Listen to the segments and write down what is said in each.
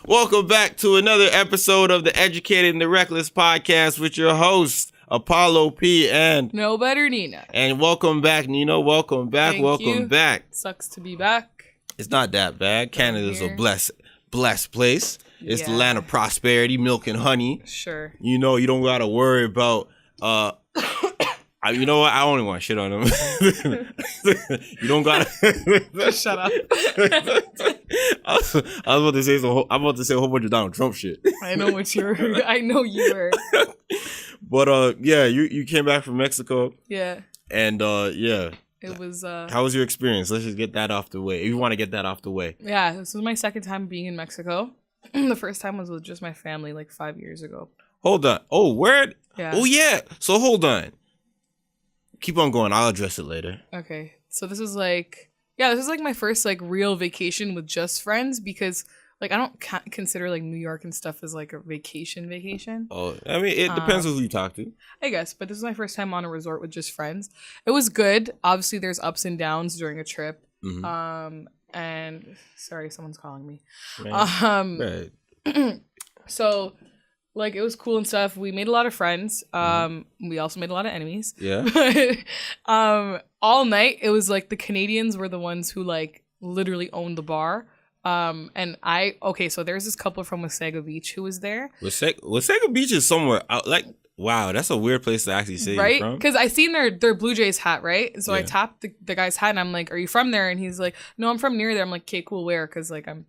Welcome back to another episode of the Educated and the Reckless podcast with your host, Apollo P. and No Better Nina. And welcome back, Nina. Welcome back. Thank welcome you. back. Sucks to be back. It's not that bad. Canada's a blessed place. It's the land of prosperity, milk and honey. Sure. You know, you don't gotta worry about you know what? I only want to shit on them. You don't gotta shut up. I was about to say I'm about to say a whole bunch of Donald Trump shit. I know what you were. I know you were. But yeah, you came back from Mexico. Yeah. And yeah. It was how was your experience? Let's just get that off the way. If you want to get that off the way. Yeah, this was my second time being in Mexico. The first time was with just my family like 5 years ago. Hold on. Oh, where? Yeah. Oh yeah. So hold on. Keep on going. I'll address it later. Okay. So this is like my first like real vacation with just friends because like I don't consider like New York and stuff as like a vacation. Oh, I mean, it depends on who you talk to. I guess, but this is my first time on a resort with just friends. It was good. Obviously, there's ups and downs during a trip. Mm-hmm. And sorry, someone's calling me. Right. So like it was cool and stuff. We made a lot of friends. We also made a lot of enemies. Yeah. But all night it was like the Canadians were the ones who like literally owned the bar. So there's this couple from Wasaga Beach who was there. Wasaga Beach is somewhere out, like, wow, that's a weird place to actually say right? you're from. Because I seen their Blue Jays hat, right? So I tapped the guy's hat and I'm like, "Are you from there?" And he's like, "No, I'm from near there." I'm like, "Okay, cool, where?" Because I'm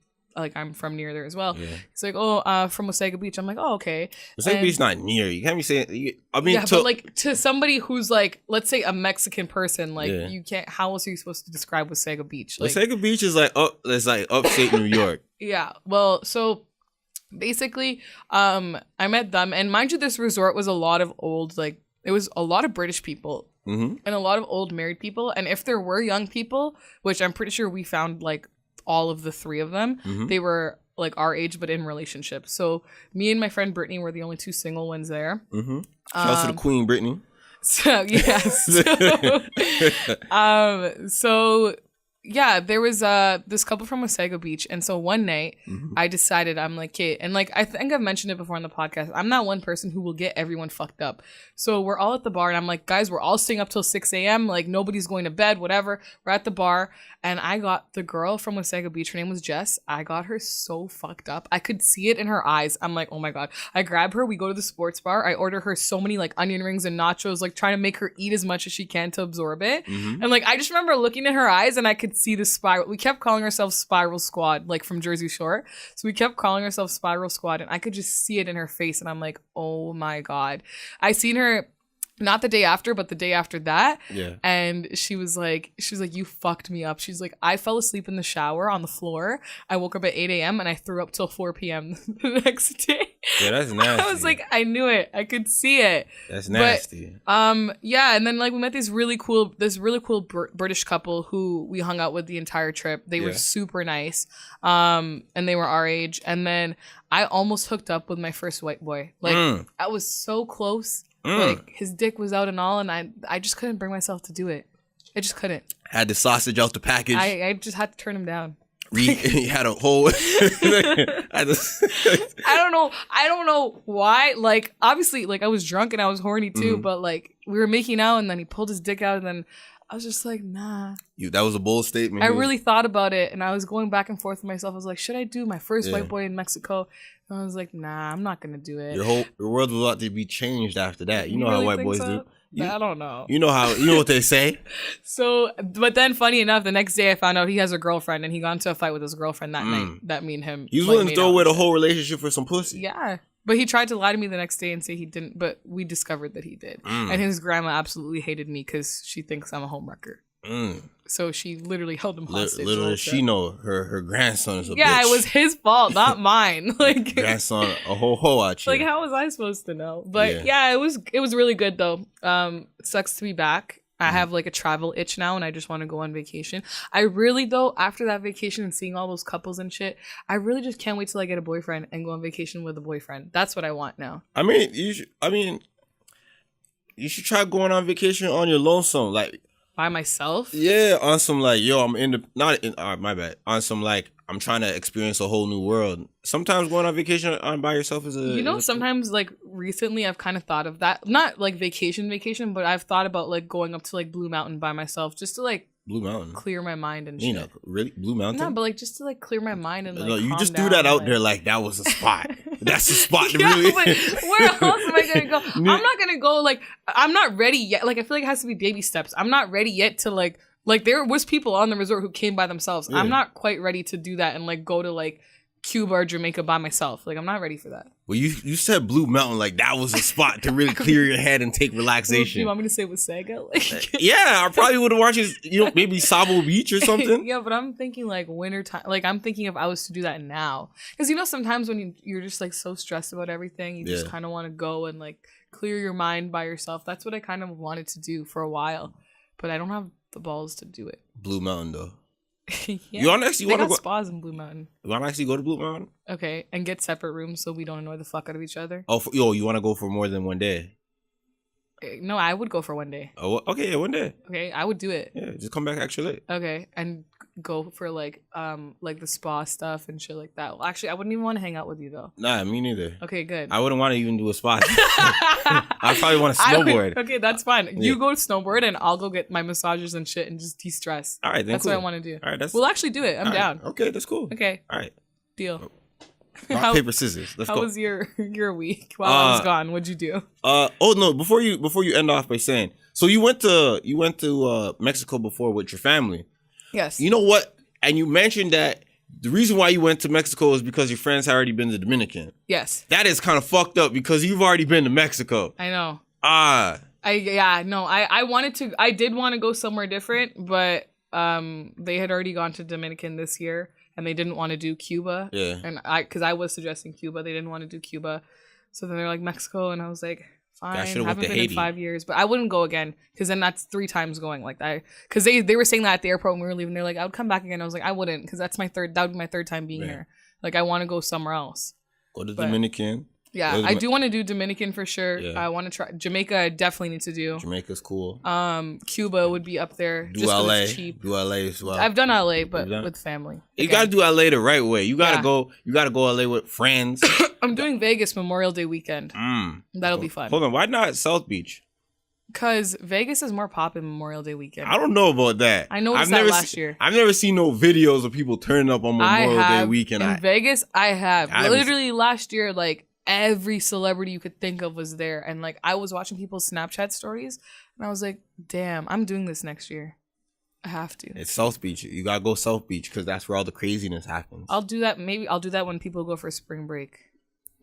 from near there as well. Yeah. He's like, "Oh, from Wasaga Beach." I'm like, "Oh, okay." Wasaga Beach is not near. You can't be saying. I mean, but like to somebody who's like, let's say a Mexican person, like you can't. How else are you supposed to describe Wasaga Beach? Like, Wasaga Beach is like it's like upstate New York. Yeah. Well, so basically, I met them, and mind you, this resort was a lot of old, like it was a lot of British people. Mm-hmm. And a lot of old married people, and if there were young people, which I'm pretty sure we found like all of the three of them, they were like our age but in relationships. So me and my friend Brittany were the only two single ones there. Shout out to the Queen Brittany. So yes. Yeah, there was this couple from Wasaga Beach, and so one night I decided, I'm like, okay, and like I think I've mentioned it before on the podcast, I'm not one person who will get everyone fucked up. So we're all at the bar and I'm like, guys, we're all staying up till 6 a.m. Like nobody's going to bed, whatever. We're at the bar and I got the girl from Wasaga Beach, her name was Jess. I got her so fucked up. I could see it in her eyes. I'm like, oh my God. I grab her, we go to the sports bar. I order her so many like onion rings and nachos, like trying to make her eat as much as she can to absorb it. And like, I just remember looking at her eyes and I could see the spiral. We kept calling ourselves Spiral Squad, like from Jersey Shore. So we kept calling ourselves Spiral Squad and I could just see it in her face. And I'm like, oh my God. I seen her not the day after, but the day after that. Yeah. And she was like, you fucked me up. She's like, I fell asleep in the shower on the floor. I woke up at 8 a.m. and I threw up till 4 p.m. the next day. Yeah, that's nasty. I was like, I knew it. I could see it. That's nasty. But, yeah. And then like we met this really cool British couple who we hung out with the entire trip. They were super nice. And they were our age. And then I almost hooked up with my first white boy. Like I was so close. Like his dick was out and all, and I just couldn't bring myself to do it. I just couldn't. Had the sausage out the package. I just had to turn him down. He had a whole. I don't know why. Like obviously, like I was drunk and I was horny too, but like we were making out, and then he pulled his dick out, and then I was just like, nah. That was a bold statement. I really thought about it, and I was going back and forth with myself. I was like, should I do my first white boy in Mexico? And I was like, nah, I'm not gonna do it. Your world was about to be changed after that. You know how white boys do. I don't know. You know what they say. So, but then funny enough, the next day I found out he has a girlfriend, and he got into a fight with his girlfriend that night. That me and him. He was willing to throw away the whole relationship for some pussy. Yeah. But he tried to lie to me the next day and say he didn't, but we discovered that he did. And his grandma absolutely hated me because she thinks I'm a homewrecker. So she literally held him hostage. Little does she know her grandson is a bitch. Yeah, it was his fault, not mine. Like grandson, a ho out here. Like how was I supposed to know? But yeah, it was really good though. Sucks to be back. I have like a travel itch now and I just want to go on vacation. I really though, after that vacation and seeing all those couples and shit, I really just can't wait till I get a boyfriend and go on vacation with a boyfriend. That's what I want now. I mean, you should try going on vacation on your lonesome, like by myself. Yeah, on some like, yo, my bad. On some like, I'm trying to experience a whole new world. Sometimes going on vacation on by yourself is sometimes like recently I've kind of thought of that. Not like vacation, but I've thought about like going up to like Blue Mountain by myself just to like Blue Mountain clear my mind and shit. Really? Blue Mountain? No, but like just to like clear my mind and like no, you calm just down, threw that out like... there like that was a spot. That's the spot to yeah, really. But where else am I gonna go? I'm not gonna go. Like I'm not ready yet. Like I feel like it has to be baby steps. I'm not ready yet to like there was people on the resort who came by themselves. Yeah. I'm not quite ready to do that and like go to like Cuba or Jamaica by myself. Like I'm not ready for that. Well, you said Blue Mountain like that was a spot to really clear your head and take relaxation. You want me to say Wasaga? Like, yeah, I probably would have watched maybe Sabo Beach or something. Yeah, but I'm thinking like winter time. Like I'm thinking if I was to do that now, because sometimes when you're just like so stressed about everything, you just kind of want to go and like clear your mind by yourself. That's what I kind of wanted to do for a while, but I don't have the balls to do it. Blue Mountain though. Yeah. You want to go spas in Blue Mountain. You want to actually go to Blue Mountain? Okay, and get separate rooms so we don't annoy the fuck out of each other. Oh, you want to go for more than one day? No, I would go for one day. Oh, okay, yeah, one day. Okay, I would do it. Yeah, just come back extra late. Okay, and go for like the spa stuff and shit like that. Well, actually, I wouldn't even want to hang out with you though. Nah, me neither. Okay, good. I wouldn't want to even do a spa. I probably want to snowboard. Okay, that's fine. Yeah. You go snowboard and I'll go get my massages and shit and just de-stress. All right, then that's cool. what I want to do. All right, we'll actually do it. I'm down. Okay, that's cool. Okay. All right. Deal. Rock, paper, scissors. Let's go. How was your week while I was gone? What'd you do? Oh no! Before you end off by saying, so you went to Mexico before with your family. Yes. You know what? And you mentioned that the reason why you went to Mexico is because your friends had already been to Dominican. Yes. That is kind of fucked up because you've already been to Mexico. I know. I did want to go somewhere different, but they had already gone to Dominican this year. And they didn't want to do Cuba. Yeah. And because I was suggesting Cuba. They didn't want to do Cuba. So then they're like, Mexico. And I was like, fine. I haven't been in 5 years. But I wouldn't go again. Because then that's 3 times going like that. Because they were saying that at the airport when we were leaving. They're like, I would come back again. I was like, I wouldn't. Because that would be my 3rd time being here. Like, I want to go somewhere else. Go to Dominican. Yeah, I do want to do Dominican for sure. Yeah. I want to try Jamaica. I definitely need to do. Jamaica's cool. Cuba would be up there. Do LA. It's cheap. Do LA as well. I've done LA, but with family. You gotta do LA the right way. You gotta go. You gotta go LA with friends. I'm doing Vegas Memorial Day weekend. That'll be fun. Hold on, why not South Beach? Because Vegas is more poppin' Memorial Day weekend. I don't know about that. I noticed that last year. I've never seen no videos of people turning up on Memorial Day weekend. In Vegas, I have. Literally last year, like, every celebrity you could think of was there. And, like, I was watching people's Snapchat stories, and I was like, damn, I'm doing this next year. I have to. It's South Beach. You gotta go South Beach, because that's where all the craziness happens. I'll do that. Maybe I'll do that when people go for spring break.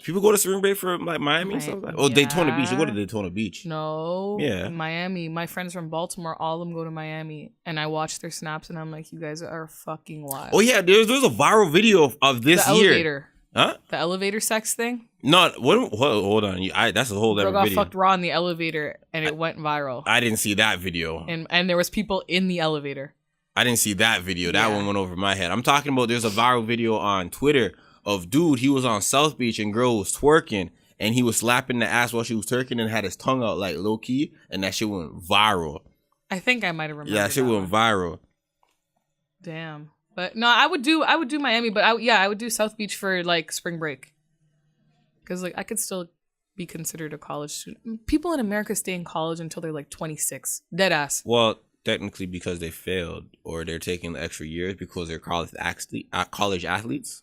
People go to spring break for like Miami and stuff like that? Oh, yeah. Daytona Beach. You go to Daytona Beach. No. Yeah. Miami. My friends from Baltimore, all of them go to Miami. And I watch their snaps and I'm like, you guys are fucking wild. Oh, yeah. There's a viral video of this the year. Elevator. Huh? The elevator sex thing? No, hold on. That's a whole other video. Bro got fucked raw in the elevator and it went viral. I didn't see that video. And there was people in the elevator. I didn't see that video. That one went over my head. I'm talking about there's a viral video on Twitter of dude, he was on South Beach and girl was twerking and he was slapping the ass while she was twerking and had his tongue out like low key and that shit went viral. I think I might have remembered. Yeah, that shit went viral. Damn. But no, I would do Miami, but I would do South Beach for like spring break. Cause like I could still be considered a college student. People in America stay in college until they're like 26. Dead ass. Well, technically because they failed or they're taking the extra years because they're college athletes.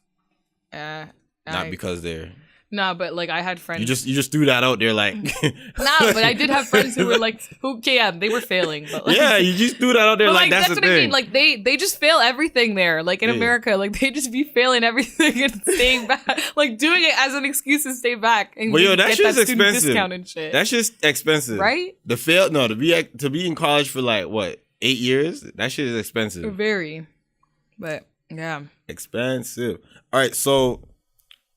Not because they're. Nah, but like I had friends. You just threw that out there, like. Nah, but I did have friends who were like, they were failing, but like. Yeah, you just threw that out there, but like that's the what thing. I mean. Like they just fail everything there. Like in America, like they just be failing everything and staying back, like doing it as an excuse to stay back and but yo, that shit's that student expensive. discount and shit. That's just expensive, right? To be in college for like what 8 years, that shit is expensive. Very, but yeah, expensive. All right, so.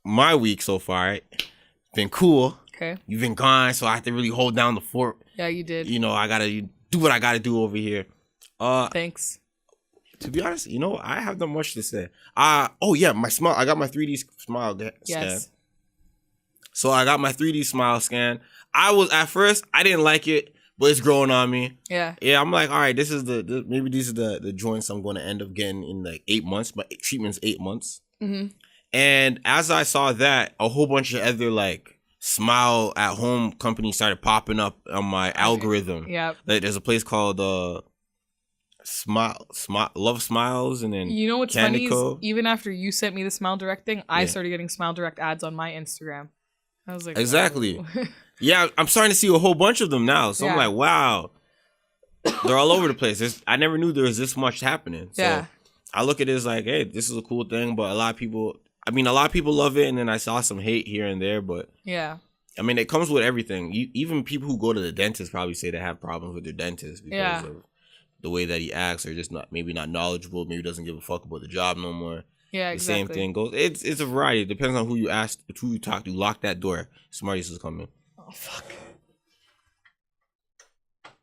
My week so far, right? Been cool. Okay. You've been gone, so I have to really hold down the fort. Yeah, you did. You know, I gotta do what I gotta do over here. Thanks. To be honest, I have not much to say. Oh yeah, my smile. I got my 3D smile scan. So I got my 3D smile scan. At first, I didn't like it, but it's growing on me. Yeah. Yeah, I'm like, all right, this is maybe these are the joints I'm going to end up getting in like 8 months. My treatment's 8 months. Mm-hmm. And as I saw that, a whole bunch of other like smile at home companies started popping up on my algorithm. Yeah. Like, there's a place called Love Smiles, and then you know what's Candy funny is even after you sent me the Smile Direct thing, I Yeah. started getting Smile Direct ads on my Instagram. I was like, Exactly. oh. Yeah, I'm starting to see a whole bunch of them now. So I'm Yeah. like, wow, they're all over the place. I never knew there was this much happening. So Yeah. I look at it as like, hey, this is a cool thing, but a lot of people love it, and then I saw some hate here and there, but Yeah. I mean, it comes with everything. Even people who go to the dentist probably say they have problems with their dentist because of the way that he acts, or just maybe not knowledgeable, maybe doesn't give a fuck about the job no more. Yeah, The exactly. same thing goes. It's a variety. It depends on who you ask, who you talk to. Lock that door. Smarties is coming. Oh, fuck.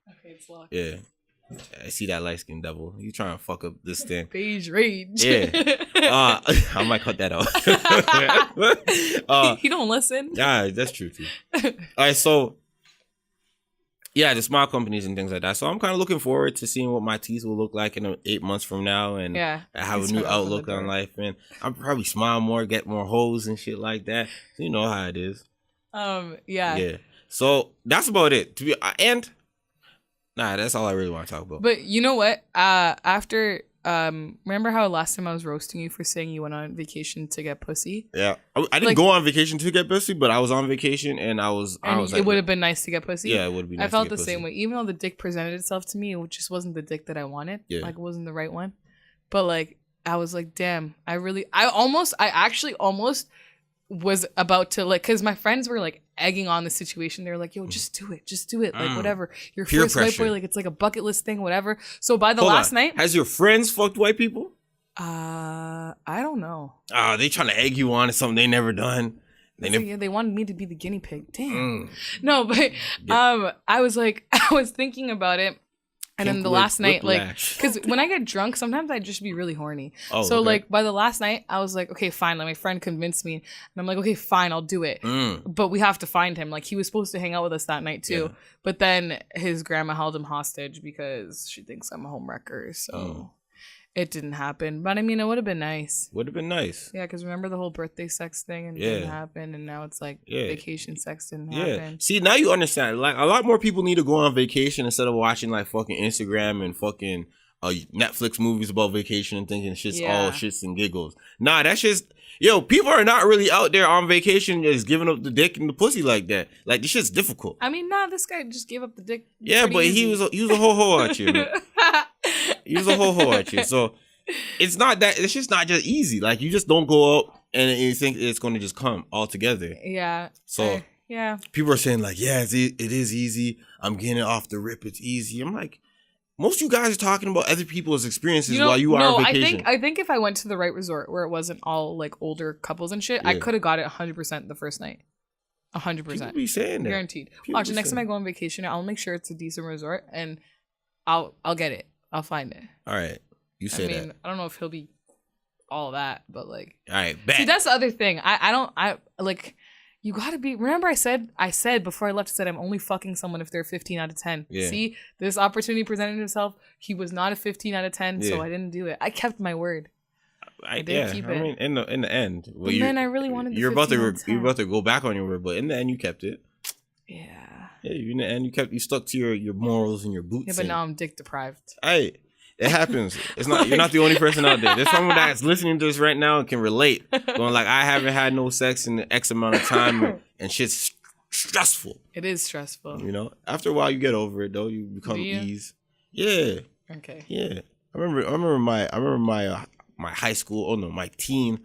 Okay, it's locked. Yeah. I see that light skinned devil. You trying to fuck up this thing. Beige rage. Yeah. I might cut that out. He don't listen. Yeah, that's true too. All right, so yeah, the smile companies and things like that. So I'm kind of looking forward to seeing what my teeth will look like in 8 months from now, and Yeah. I have It's a new gonna open outlook the on door. life, and I'm probably smile more, get more hoes and shit like that. So you know how it is. Yeah. Yeah. So that's about it. That's all I really want to talk about. But you know what? After remember how last time I was roasting you for saying you went on vacation to get pussy? Yeah, I didn't Like- go on vacation to get pussy, but I was on vacation, and I was And like, it would have been nice to get pussy. yeah, it would be. Nice I felt to the get same pussy. way. Even though the dick presented itself to me, it just wasn't the dick that I wanted. Yeah. Like, it wasn't the right one. But like, I was like, damn, I actually almost was about to, like, because my friends were like egging on the situation. They were like, yo, just do it, like whatever. Your Peer first white pressure. boy, like it's like a bucket list thing, whatever. So by the Hold last on. night, Has your friends fucked white people? I don't know. They trying to egg you on to something they never done. They wanted me to be the guinea pig. Damn. Mm. No, but I was like, I was thinking about it. And then the last night, like, because when I get drunk, sometimes I just be really horny. Oh, so okay. like by the last night, I was like, okay, fine. Like my friend convinced me, and I'm like, okay, fine, I'll do it. But we have to find him. Like he was supposed to hang out with us that night too. Yeah. But then his grandma held him hostage because she thinks I'm a homewrecker. So it didn't happen. But I mean, it would have been nice. Would have been nice. Yeah, because remember the whole birthday sex thing and it didn't happen, and now it's like vacation sex didn't happen. See, now you understand. Like, a lot more people need to go on vacation instead of watching like fucking Instagram and fucking Netflix movies about vacation and thinking shit's all shits and giggles. Nah, that's just people are not really out there on vacation just giving up the dick and the pussy like that. Like, this shit's difficult. I mean, nah, this guy just gave up the dick. Yeah, pretty but easy. he was a ho at you. He was a ho at you. So it's just not just easy. Like, you just don't go out and you think it's going to just come all together. Yeah. So yeah. people are saying like, yeah, it is easy. I'm getting it off the rip. It's easy. I'm like, most of you guys are talking about other people's experiences while you are on vacation. I think if I went to the right resort where it wasn't all like older couples and shit, I could have got it 100% the first night. 100%. People be saying that. Guaranteed. People Watch, be next saying time I go on vacation, I'll make sure it's a decent resort and I'll get it. I'll find it. All right. You say that. I don't know if he'll be all that, but like. All right. Bet. See, that's the other thing. I like, you gotta be, remember I said before I left, I said I'm only fucking someone if they're 15 out of 10. Yeah. See, this opportunity presented himself. He was not a 15 out of 10, so Yeah. I didn't do it. I kept my word. I did keep it. mean, in the end, But then I really wanted the you're about 15 out of 10. you're about to go back on your word, but in the end, you kept it. Yeah. Yeah, in the end, you stuck to your morals and your boots. Yeah, but now I'm dick deprived. Hey, it happens. It's not you're not the only person out there. There's someone that's listening to this right now and can relate. Going like, I haven't had no sex in X amount of time, and shit's stressful. It is stressful. You know, after a while, you get over it though. You become Do you? ease. Yeah. Okay. Yeah. I remember my high school. Oh no, my teen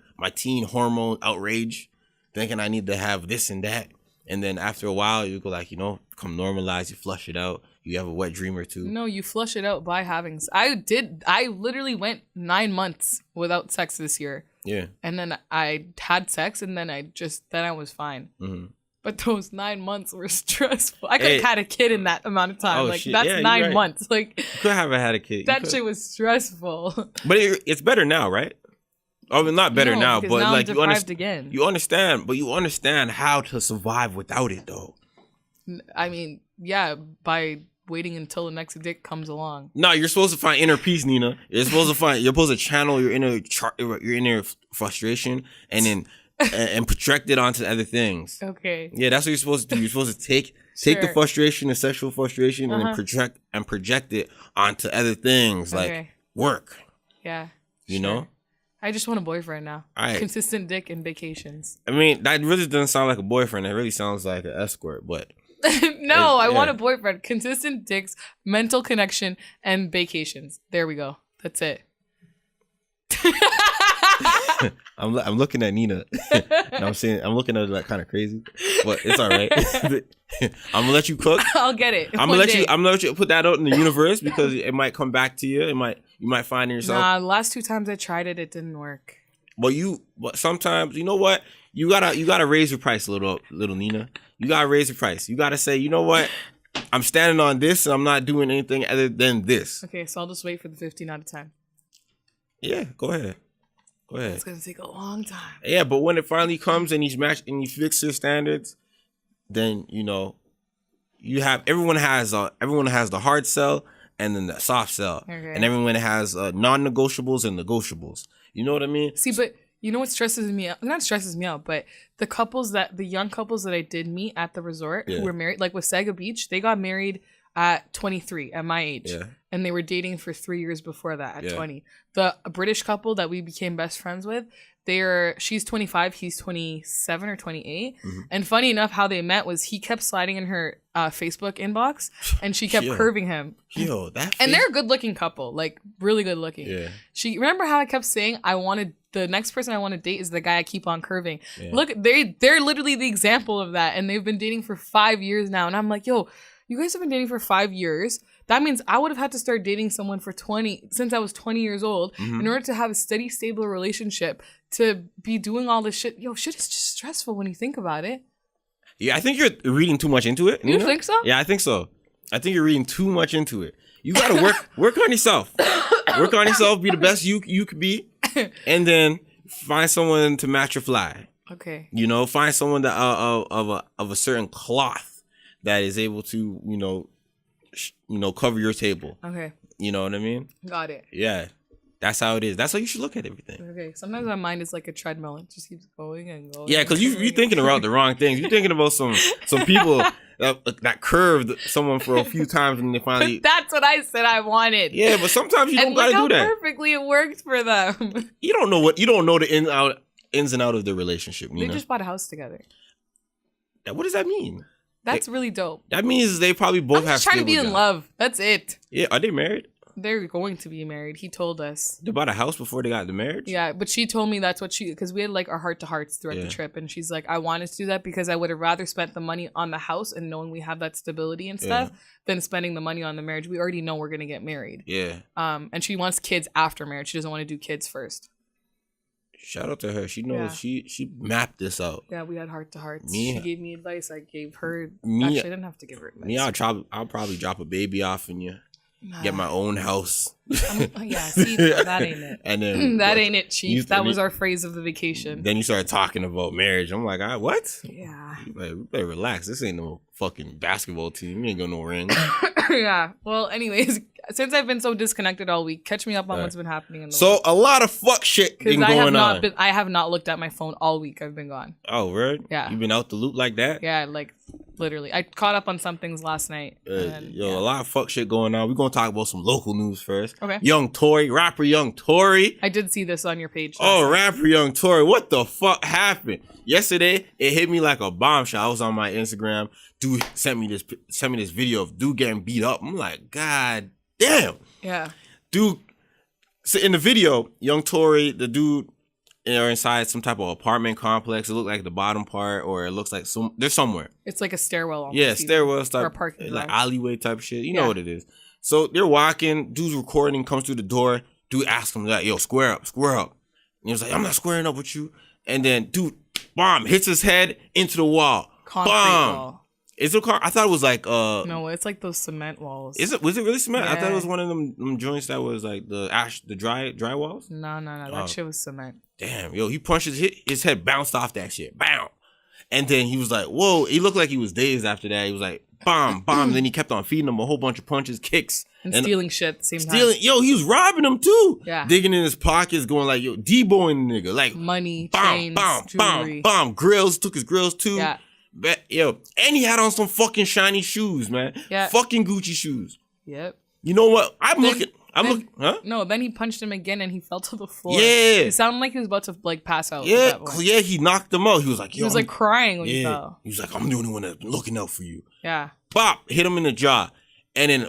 hormone outrage, thinking I need to have this and that. And then after a while, you go like, come normalize. You flush it out. You have a wet dream or two. No, you flush it out by having. I literally went 9 months without sex this year. Yeah. And then I had sex, and then I was fine. Mm-hmm. But those 9 months were stressful. I could have had a kid in that amount of time. Oh, like shit. that's Yeah, 9 you're right. months. Like You could have had a kid. that shit was stressful. But it's better now, right? I mean, not better No, now, because but now like I'm you deprived understand. again. You understand how to survive without it, though. I mean, yeah, by waiting until the next dick comes along. No, you're supposed to find inner peace, Nina. You're supposed to channel your inner frustration and then and project it onto other things. Okay. Yeah, that's what you're supposed to do. You're supposed to take the frustration, the sexual frustration, and then project it onto other things like work. Yeah. You know? I just want a boyfriend now. All right. Consistent dick and vacations. I mean, that really doesn't sound like a boyfriend. It really sounds like an escort, but no, I want a boyfriend. Consistent dicks, mental connection, and vacations. There we go. That's it. I'm looking at Nina. And I'm looking at her like kind of crazy, but it's all right. I'm gonna let you cook. I'll get it. I'm gonna let you put that out in the universe because it might come back to you. You might find it yourself. Nah, the last 2 times I tried it, it didn't work. But sometimes, you know what? You gotta raise your price a little Nina. You gotta raise your price. You gotta say, you know what? I'm standing on this and I'm not doing anything other than this. Okay, so I'll just wait for the 15 out of 10. Yeah, go ahead. It's gonna take a long time. Yeah, but when it finally comes and you fix your standards, then everyone has the hard sell and then the soft sell, and everyone has non-negotiables and negotiables. You know what I mean? See, but you know what stresses me out? Not stresses me out, but the young couples that I did meet at the resort who were married, like with Sega Beach, they got married at 23 at my age. Yeah. And they were dating for 3 years before that at 20. The British couple that we became best friends with, she's 25, he's 27 or 28. Mm-hmm. And funny enough, how they met was he kept sliding in her Facebook inbox and she kept curving him. Yo, and they're a good looking couple, like really good looking. Yeah. Remember how I kept saying the next person I want to date is the guy I keep on curving. Yeah. Look, they're literally the example of that. And they've been dating for 5 years now. And I'm like, yo, you guys have been dating for 5 years. That means I would have had to start dating someone since I was 20 years old in order to have a steady, stable relationship, to be doing all this shit. Yo, shit is just stressful when you think about it. Yeah, I think you're reading too much into it. You think so? Yeah, I think so. I think you're reading too much into it. You got to work on yourself. Work on yourself, be the best you could be, and then find someone to match your fly. Okay. Find someone that of a certain cloth that is able to, cover your table. Okay. You know what I mean? Got it. Yeah. That's how it is. That's how you should look at everything. Okay. Sometimes my mind is like a treadmill. It just keeps going and going. Yeah, because you're thinking about the wrong things. You're thinking about some people that curved someone for a few times and they finally... But that's what I said I wanted. Yeah, but sometimes you don't got to do that. Perfectly it worked for them. You don't know the ins and out of the relationship, Nina. They just bought a house together. What does that mean? That's really dope. That means they probably both have trying to be in love. That's it. Yeah, are they married? They're going to be married. He told us. They bought a house before they got the marriage? Yeah, but she told me that's what because we had like our heart-to-hearts throughout the trip. And she's like, I wanted to do that because I would have rather spent the money on the house and knowing we have that stability and stuff than spending the money on the marriage. We already know we're going to get married. Yeah. And she wants kids after marriage. She doesn't want to do kids first. Shout out to her. She knows. She mapped this out. Yeah, we had heart-to-hearts. She gave me advice. I gave her... Actually, I didn't have to give her advice. Me, I'll probably drop a baby off in you. Get my own house. Yeah, see, that ain't it. And then that ain't it, Chief. That was our phrase of the vacation. Then you started talking about marriage. I'm like, what? Yeah. You better relax. This ain't no fucking basketball team. You ain't got no ring. Yeah. Well, anyways, since I've been so disconnected all week, catch me up on what's been happening in the world. A lot of fuck shit been going on. I have not looked at my phone all week. I've been gone. Oh, word? Yeah. You been out the loop like that? Yeah, like literally. I caught up on some things last night. A lot of fuck shit going on. We're going to talk about some local news first. Okay. Rapper Young Tory. I did see this on your page. Rapper Young Tory. What the fuck happened? Yesterday, it hit me like a bombshell. I was on my Instagram. Dude sent me this video of dude getting beat up. I'm like, God damn. Yeah. Dude. So in the video, Young Tory, the dude are inside some type of apartment complex. It looked like the bottom part, or it looks like they're somewhere. It's like a stairwell. Yeah, stairwell type, or a parking like alleyway type shit. You know what it is. So they're walking. Dude's recording. Comes through the door. Dude asks him like, "Yo, square up." And he was like, "I'm not squaring up with you." And then dude, bomb hits his head into the wall. Concrete wall. Is it a car? I thought it was like No, it's like those cement walls. Was it really cement? Yeah. I thought it was one of them joints that was like the dry walls. No. That shit was cement. Damn, yo, he punched his head bounced off that shit. Bam. And then he was like, whoa. He looked like he was dazed after that. He was like, bomb. Then he kept on feeding him a whole bunch of punches, kicks. And stealing shit at the same time. Yo, he was robbing him too. Yeah. Digging in his pockets, going like, yo, deboing the nigga. Like, money, chains, jewelry. Grills, took his grills too. Yeah. Yo, and he had on some fucking shiny shoes, man. Yeah. Fucking Gucci shoes. Yep. You know what? I'm looking, huh? No, then he punched him again and he fell to the floor. Yeah. It sounded like he was about to like pass out. Yeah, yeah, he knocked him out. He was like, yo. He was like crying when he fell. He was like, I'm the only one that's been looking out for you. Yeah. Bop, hit him in the jaw. And then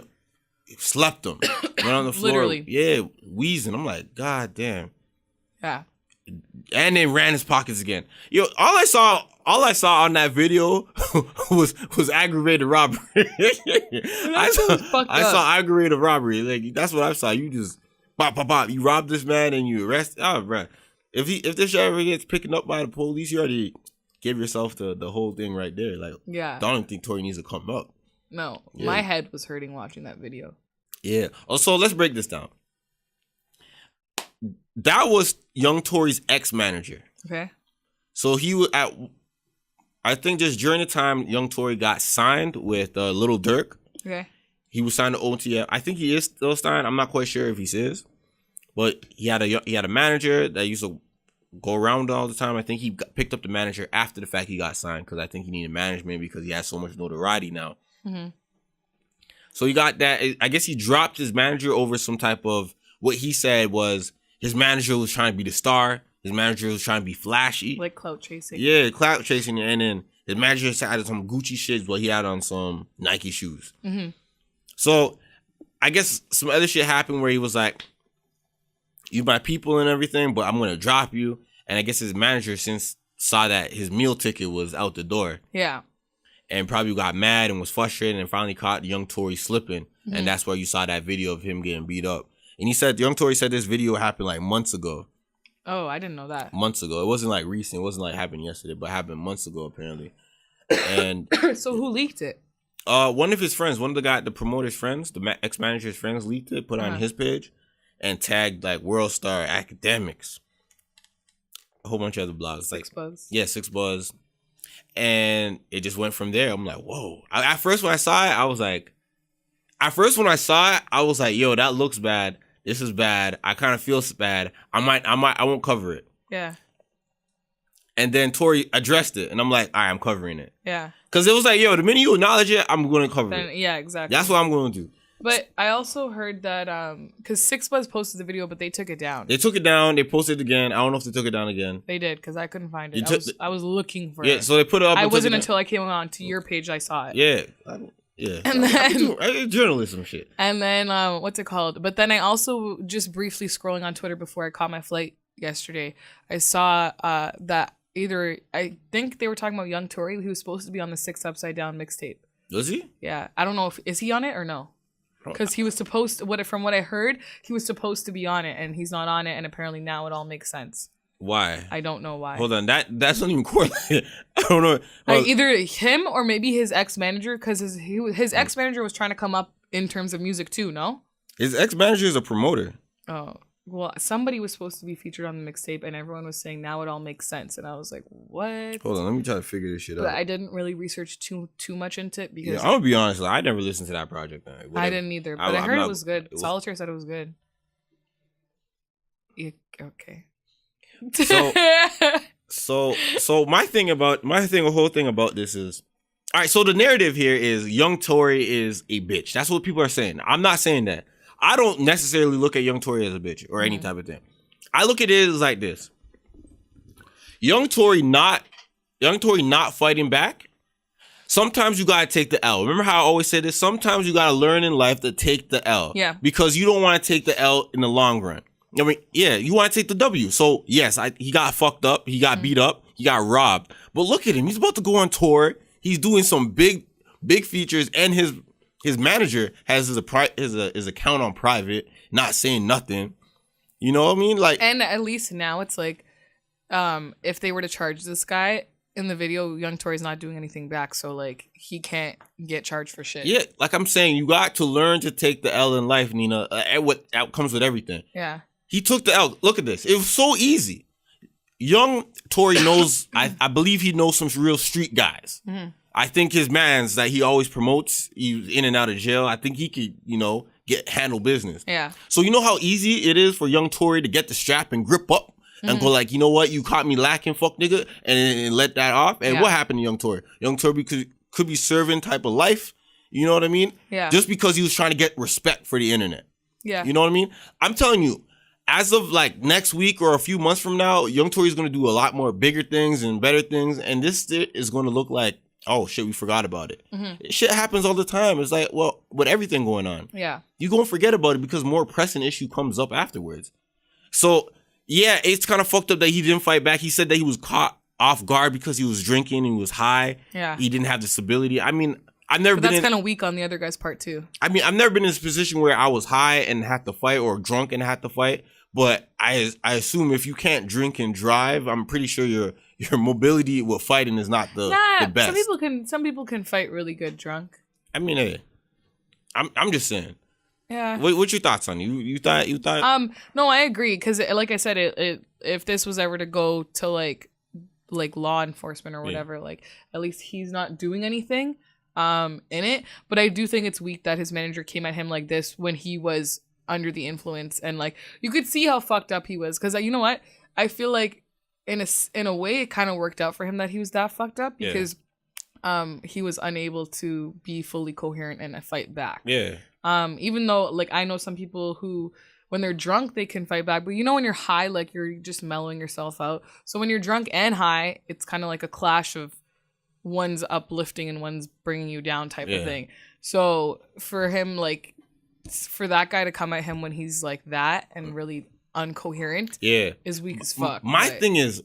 slept him. Went on the floor. Literally. Yeah, wheezing. I'm like, God damn. Yeah. And then ran his pockets again. Yo, all I saw on that video was aggravated robbery. I saw aggravated robbery. Like, that's what I saw. You just bop. You robbed this man and you arrest. Oh, bro. If this shit ever gets picked up by the police, you already give yourself the whole thing right there. Like, yeah. I don't think Tory needs to come up. No, my head was hurting watching that video. Yeah. Also, let's break this down. That was young Tory's ex-manager. Okay. So he was I think just during the time young Tory got signed with Little Durk. Okay. He was signed to OTF. I think he is still signed. I'm not quite sure if he is, but he had a manager that used to go around all the time. I think he picked up the manager after the fact he got signed because I think he needed management because he has so much notoriety now. Mm-hmm. So he got that. I guess he dropped his manager over some type of what he said was his manager was trying to be the star. His manager was trying to be flashy. Like clout chasing. Yeah, clout chasing. And then his manager had some Gucci shit, but he had on some Nike shoes. Mm-hmm. So I guess some other shit happened where he was like, you my people and everything, but I'm going to drop you. And I guess his manager since saw that his meal ticket was out the door. Yeah. And probably got mad and was frustrated and finally caught young Tory slipping. Mm-hmm. And that's where you saw that video of him getting beat up. And he said, young Tory said this video happened like months ago. Oh, I didn't know that. Months ago. It wasn't like recent. It wasn't like happened yesterday, but happened months ago apparently. And so who leaked it? One of his friends, one of the promoter's friends, the ex-manager's friends leaked it, put it on his page, and tagged like World Star Academics. A whole bunch of other blogs. Six Buzz. Yeah, Six Buzz. And it just went from there. I'm like, whoa. At first when I saw it, I was like, yo, that looks bad. This is bad. I kind of feel bad. I won't cover it. Yeah. And then Tory addressed it, and I'm like, all right, I'm covering it. Yeah. Because it was like, yo, the minute you acknowledge it, I'm going to cover it. Yeah, exactly. That's what I'm going to do. But I also heard that, because Six Buzz posted the video, but they took it down. They took it down. They posted it again. I don't know if they took it down again. They did, because I couldn't find it. I was looking for it. Yeah, so they put it up. I wasn't until I came on to your page I saw it. Yeah. Yeah. And then I do journalism shit. And then what's it called? But then I also just briefly scrolling on Twitter before I caught my flight yesterday, I saw that I think they were talking about young Tory, who was supposed to be on the 6 Upside Down mixtape. Was he? Yeah. I don't know is he on it or no? Because he was supposed to, from what I heard, he was supposed to be on it and he's not on it, and apparently now it all makes sense. Why? I don't know why. That's not even correlated. I don't know. Either him or maybe his ex-manager, because his ex-manager was trying to come up in terms of music too, no? His ex-manager is a promoter. Oh. Well, somebody was supposed to be featured on the mixtape, and everyone was saying now it all makes sense, and I was like, "What?" Hold on, let me try to figure this shit out. But I didn't really research too much into it because I'm gonna be honest, I never listened to that project. I didn't either, but I heard it was good. Solitaire said it was good. Yeah, okay. So my whole thing about this is, all right. So the narrative here is young Tory is a bitch. That's what people are saying. I'm not saying that. I don't necessarily look at young Tory as a bitch or any type of thing. I look at it as like this. Young Tory not fighting back. Sometimes you gotta take the L. Remember how I always say this? Sometimes you gotta learn in life to take the L. Yeah. Because you don't want to take the L in the long run. I mean, yeah, you want to take the W. So yes, he got fucked up. He got beat up. He got robbed. But look at him. He's about to go on tour. He's doing some big features, and his manager has his account on private, not saying nothing. You know what I mean? Like, and at least now it's like, if they were to charge this guy in the video, young Tory's not doing anything back, so like he can't get charged for shit. Yeah, like I'm saying, you got to learn to take the L in life, Nina. What comes with everything. Yeah. He took the L. Look at this. It was so easy. young Tory knows, I believe he knows some real street guys. Mm-hmm. I think his mans that he always promotes, he's in and out of jail. I think he could, handle business. Yeah. So you know how easy it is for young Tory to get the strap and grip up and go like, you know what, you caught me lacking, fuck nigga, and let that off. And what happened to young Tory? Young Tory could be serving type of life. You know what I mean? Yeah. Just because he was trying to get respect for the internet. Yeah. You know what I mean? I'm telling you, as of like next week or a few months from now, young Tory is going to do a lot more bigger things and better things. And this is going to look like, oh shit, we forgot about it. Mm-hmm. Shit happens all the time. It's like, well, with everything going on. Yeah. You're going to forget about it because more pressing issue comes up afterwards. So, yeah, it's kind of fucked up that he didn't fight back. He said that he was caught off guard because he was drinking, he was high. Yeah. He didn't have the stability. I mean, I've never been. That's kind of weak on the other guy's part too. I mean, I've never been in this position where I was high and had to fight or drunk and had to fight. But I assume if you can't drink and drive, I'm pretty sure your mobility with fighting is not the best. Some people can fight really good drunk. I mean, hey, I'm just saying. Yeah. What's your thoughts on it? You thought? No, I agree because like I said, if this was ever to go to like law enforcement or whatever, like at least he's not doing anything in it. But I do think it's weak that his manager came at him like this when he was under the influence, and like you could see how fucked up he was. Because you know what, I feel like in a way it kind of worked out for him that he was that fucked up because he was unable to be fully coherent and fight back. Yeah. Even though like I know some people who when they're drunk they can fight back, but when you're high, like you're just mellowing yourself out. So when you're drunk and high, it's kind of like a clash of one's uplifting and one's bringing you down type of thing. So for him, like for that guy to come at him when he's like that and really uncoherent is weak as fuck. My thing is,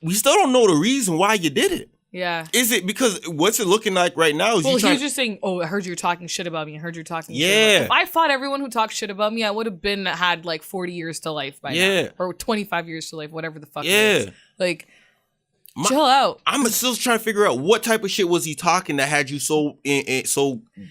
we still don't know the reason why you did it. Yeah. Is it because what's it looking like right now? Well, he was just saying, "Oh, I heard you were talking shit about me. I heard you were talking shit about me." If I fought everyone who talked shit about me, I would have had like 40 years to life by now. Or 25 years to life, whatever the fuck it is. Like, chill out. I'm still trying to figure out what type of shit was he talking that had you so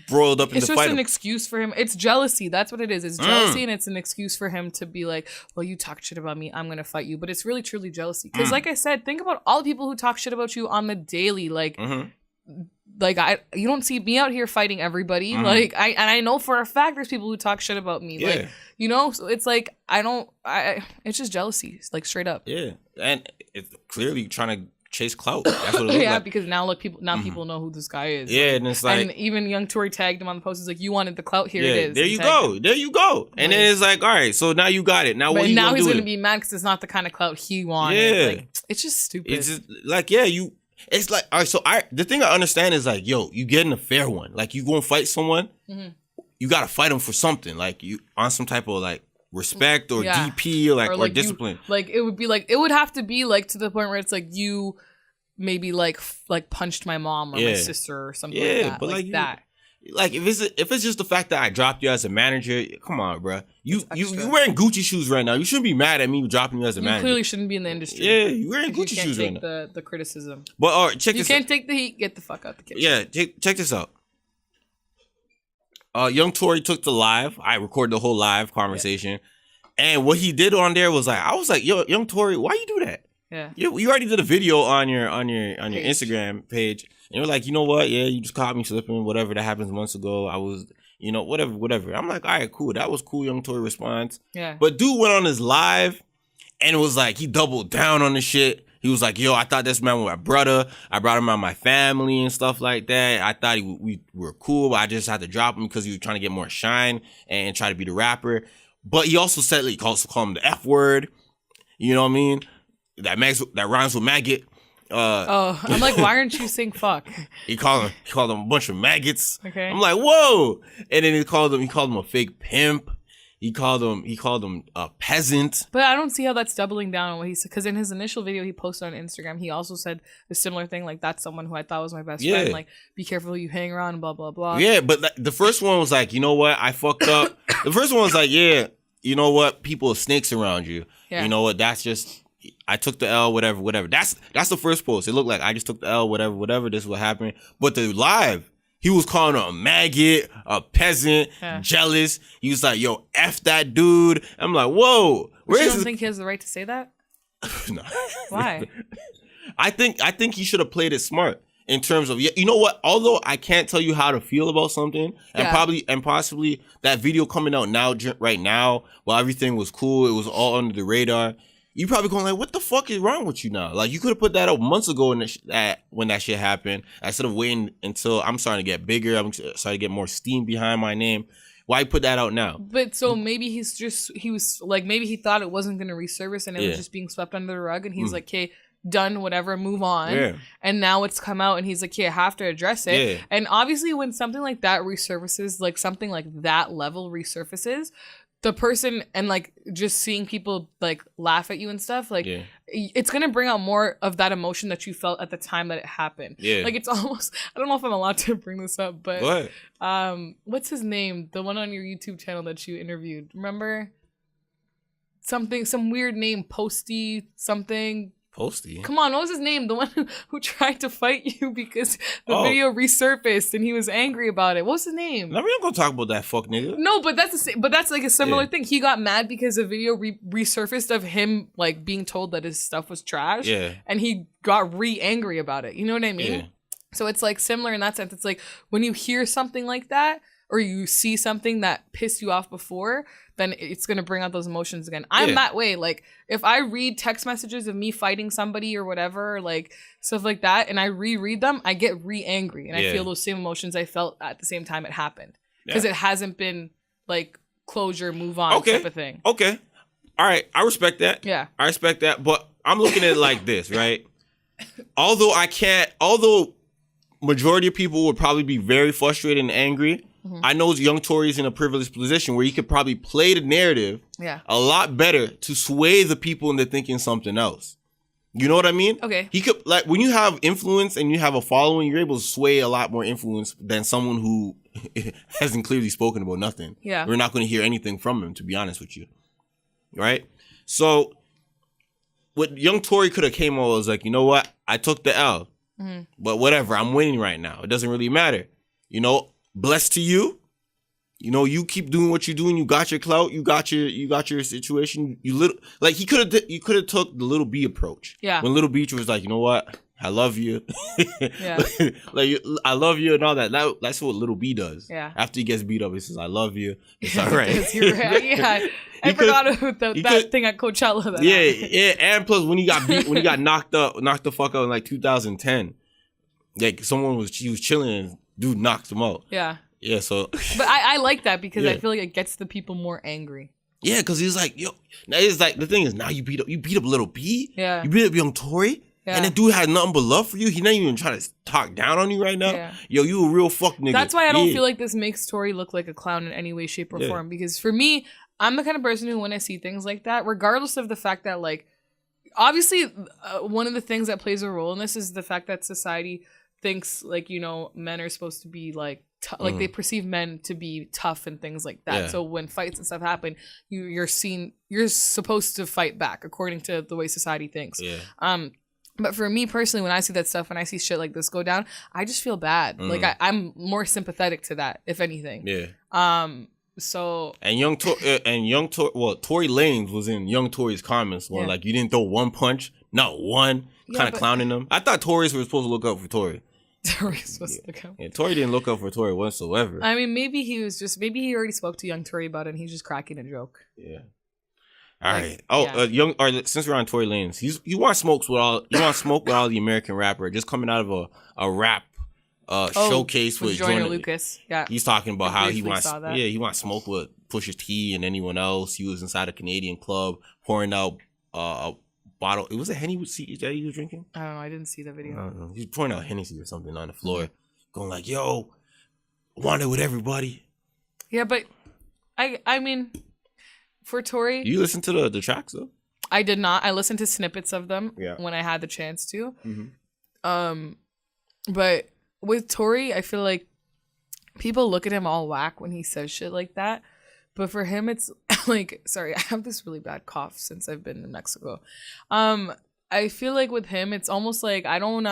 broiled up in the fight. It's just an excuse for him. It's jealousy. That's what it is. It's jealousy, and it's an excuse for him to be like, well, you talk shit about me, I'm going to fight you. But it's really, truly jealousy. Because like I said, think about all the people who talk shit about you on the daily. Like, you don't see me out here fighting everybody. Like, I know for a fact there's people who talk shit about me. Like, so it's like, it's just jealousy. It's like straight up. Yeah. And it's clearly trying to chase clout. That's what it looks like. Because now people know who this guy is. Yeah, and it's like, and even young Tory tagged him on the post. He's like, "You wanted the clout, here it is." There you go. And then it's like, all right, so now you got it. Now what? Now he's gonna be mad because it's not the kind of clout he wanted. Yeah, like, it's just stupid. It's just like It's like, all right. So the thing I understand is like, yo, you getting a fair one. Like you gonna fight someone, you gotta fight them for something. Like you on some type of like respect or DP or discipline. It would have to be like to the point where it's like you maybe like punched my mom or my sister or something like that. But like that. Like if it's just the fact that I dropped you as a manager, come on, bro. You wearing Gucci shoes right now. You shouldn't be mad at me dropping you as a manager. You clearly shouldn't be in the industry. Yeah, you wearing Gucci shoes right now. You can't take the criticism. But all right, check this out. You can't take the heat. Get the fuck out the kitchen. Yeah, check this out. Young Tory took the live. I recorded the whole live conversation. And what he did on there was like, I was like, yo, Young Tory, why you do that? Yeah. You already did a video on your Instagram page. And you're like, you know what? Yeah, you just caught me slipping, whatever that happened months ago. I was, whatever. I'm like, all right, cool. That was cool, Young Tory response. Yeah. But dude went on his live and it was like, he doubled down on the shit. He was like, yo, I thought this man was my brother. I brought him around my family and stuff like that. I thought we were cool, but I just had to drop him because he was trying to get more shine and try to be the rapper. But he also said, like, called him the F word. You know what I mean? That rhymes with maggot. I'm like, why aren't you saying fuck? He called him a bunch of maggots. Okay. I'm like, whoa. And then he called him a fake pimp. He called him a peasant. But I don't see how that's doubling down on what he said. Because in his initial video he posted on Instagram, he also said a similar thing. Like, that's someone who I thought was my best friend. Like, be careful who you hang around, blah, blah, blah. Yeah, but the first one was like, you know what? I fucked up. The first one was like, yeah, you know what? People are snakes around you. Yeah. You know what? That's just... I took the L, whatever. That's the first post. It looked like I just took the L, whatever. This is what happened. But the live, he was calling her a maggot, a peasant, jealous. He was like, yo, F that dude. I'm like, whoa. You don't think he has the right to say that? No. Why? I think he should have played it smart in terms of, you know what? Although I can't tell you how to feel about something, and possibly that video coming out now, right now, while everything was cool, it was all under the radar. You probably going like, what the fuck is wrong with you now? Like, you could have put that out months ago when that shit happened, instead of waiting until I'm starting to get bigger, I'm starting to get more steam behind my name. Why put that out now? But so maybe he was like, maybe he thought it wasn't going to resurface and it was just being swept under the rug, and he's like, okay, done, whatever, move on. Yeah. And now it's come out and he's like, okay, I have to address it. Yeah. And obviously when something like that resurfaces, like something like that level resurfaces, the person, and like just seeing people like laugh at you and stuff, like it's gonna bring out more of that emotion that you felt at the time that it happened. Yeah. Like it's almost, I don't know if I'm allowed to bring this up, but what? What's his name? The one on your YouTube channel that you interviewed. Remember? Some weird name, Posty something. Posty? Come on, what was his name? The one who tried to fight you because the video resurfaced and he was angry about it. What was his name? No, we ain't gonna talk about that fuck nigga. No, but that's the same. But that's like a similar thing. He got mad because a video resurfaced of him like being told that his stuff was trash. Yeah. And he got angry about it. You know what I mean? Yeah. So it's like similar in that sense. It's like when you hear something like that, or you see something that pissed you off before, then it's going to bring out those emotions again. I'm that way. Like, if I read text messages of me fighting somebody or whatever, like, stuff like that, and I reread them, I get angry. And I feel those same emotions I felt at the same time it happened. Because it hasn't been, like, closure, move on type of thing. Okay. All right. I respect that. Yeah. I respect that. But I'm looking at it like this, right? Although majority of people would probably be very frustrated and angry, I know young Tory's in a privileged position where he could probably play the narrative a lot better to sway the people into thinking something else. You know what I mean? Okay. He could, like, when you have influence and you have a following, you're able to sway a lot more influence than someone who hasn't clearly spoken about nothing. Yeah. We're not going to hear anything from him, to be honest with you. Right? So what young Tory could have came on was like, you know what? I took the L. But whatever, I'm winning right now. It doesn't really matter. You know, blessed to you. You know, you keep doing what you're doing. You got your clout. You got your situation. You could have took the Little B approach. Yeah. When Little B was like, you know what? I love you. Yeah. Like, I love you and all that. That's what Little B does. Yeah. After he gets beat up, he says, I love you. It's all right. You're right. Yeah. I forgot about that thing at Coachella. Yeah. And plus, when he got knocked the fuck out in like 2010, like he was chilling and dude knocked him out. Yeah. Yeah. So. But I like that because I feel like it gets the people more angry. Yeah, because he's like, yo, it's like the thing is now you beat up Little B. Yeah. You beat up young Tory. Yeah. And that dude had nothing but love for you. He's not even trying to talk down on you right now. Yeah. Yo, you a real fuck nigga. That's why I don't feel like this makes Tory look like a clown in any way, shape, or form. Because for me, I'm the kind of person who, when I see things like that, regardless of the fact that, like, obviously, one of the things that plays a role in this is the fact that society thinks, like, you know, men are supposed to be, like, like they perceive men to be tough and things like that. Yeah. So when fights and stuff happen, you're supposed to fight back according to the way society thinks. Yeah. But for me personally, when I see that stuff, when I see shit like this go down, I just feel bad. Like I'm more sympathetic to that, if anything. Yeah. So Tory Lanez was in young Tory's comments when like, you didn't throw one punch, not one, kind of clowning him. I thought Tories were supposed to look up for Tory. Tory was supposed to look up. Yeah, Tory didn't look up for Tory whatsoever. I mean, maybe he already spoke to young Tory about it and he's just cracking a joke. Yeah. All right. Since we're on Tory Lanez, you want smoke with all the American rapper just coming out of a rap showcase with Joyner Lucas. Yeah. He's talking about how he wants smoke with Pusha T and anyone else. He was inside a Canadian club pouring out a bottle. It was a Henny that he was drinking. I don't know. I didn't see the video. I don't know. He's pouring out Hennessy or something on the floor, going like, "Yo, want it with everybody." Yeah, but I mean. For Tory, you listen to the tracks though? I did not. I listened to snippets of them when I had the chance to. But with Tory, I feel like people look at him all whack when he says shit like that. But for him, it's like, sorry, I have this really bad cough since I've been in Mexico. I feel like with him, it's almost like I don't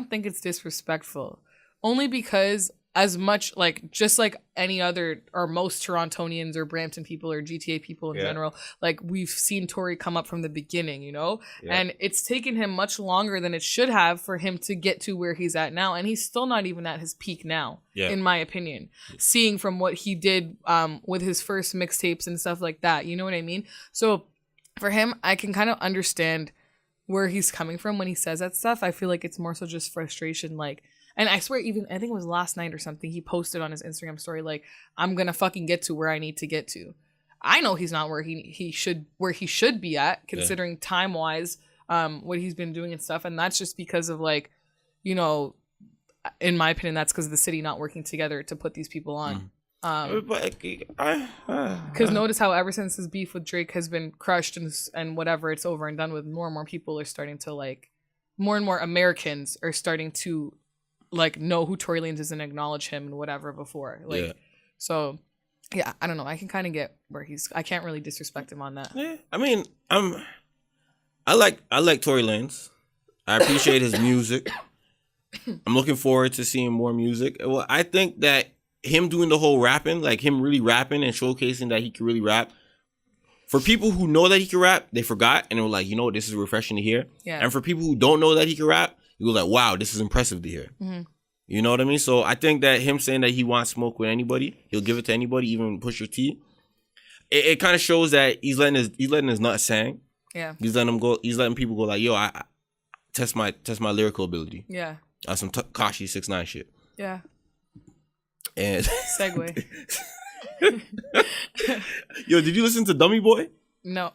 think it's disrespectful, only because as much like just like any other or most Torontonians or Brampton people or GTA people in general, like we've seen Tory come up from the beginning, you know, and it's taken him much longer than it should have for him to get to where he's at now, and he's still not even at his peak now, in my opinion. Seeing from what he did with his first mixtapes and stuff like that, you know what I mean? So for him, I can kind of understand where he's coming from when he says that stuff. I feel like it's more so just frustration, like. And I swear, even I think it was last night or something, he posted on his Instagram story like, "I'm gonna fucking get to where I need to get to." I know he's not where he should be at, considering time wise, what he's been doing and stuff, and that's just because of like, you know, in my opinion, that's because of the city not working together to put these people on. Because notice how ever since his beef with Drake has been crushed and whatever, it's over and done with. More and more people are starting to like, more and more Americans are starting to like know who Tory Lanez is and acknowledge him and whatever before. Like, so yeah, I don't know. I can kind of get where I can't really disrespect him on that. Yeah, I mean, I like Tory Lanez. I appreciate his music. I'm looking forward to seeing more music. Well, I think that him doing the whole rapping, like him really rapping and showcasing that he can really rap, for people who know that he can rap, they forgot and they were like, you know, this is refreshing to hear. Yeah. And for people who don't know that he can rap, you were like, wow, this is impressive to hear. Mm-hmm. You know what I mean? So I think that him saying that he wants smoke with anybody, he'll give it to anybody, even Pusha T. It kind of shows that he's letting his nuts hang. Yeah. He's letting people go like, yo, I test my lyrical ability. Yeah. Some Takashi 6ix9ine shit. Yeah. And segue. Yo, did you listen to Dummy Boy? No.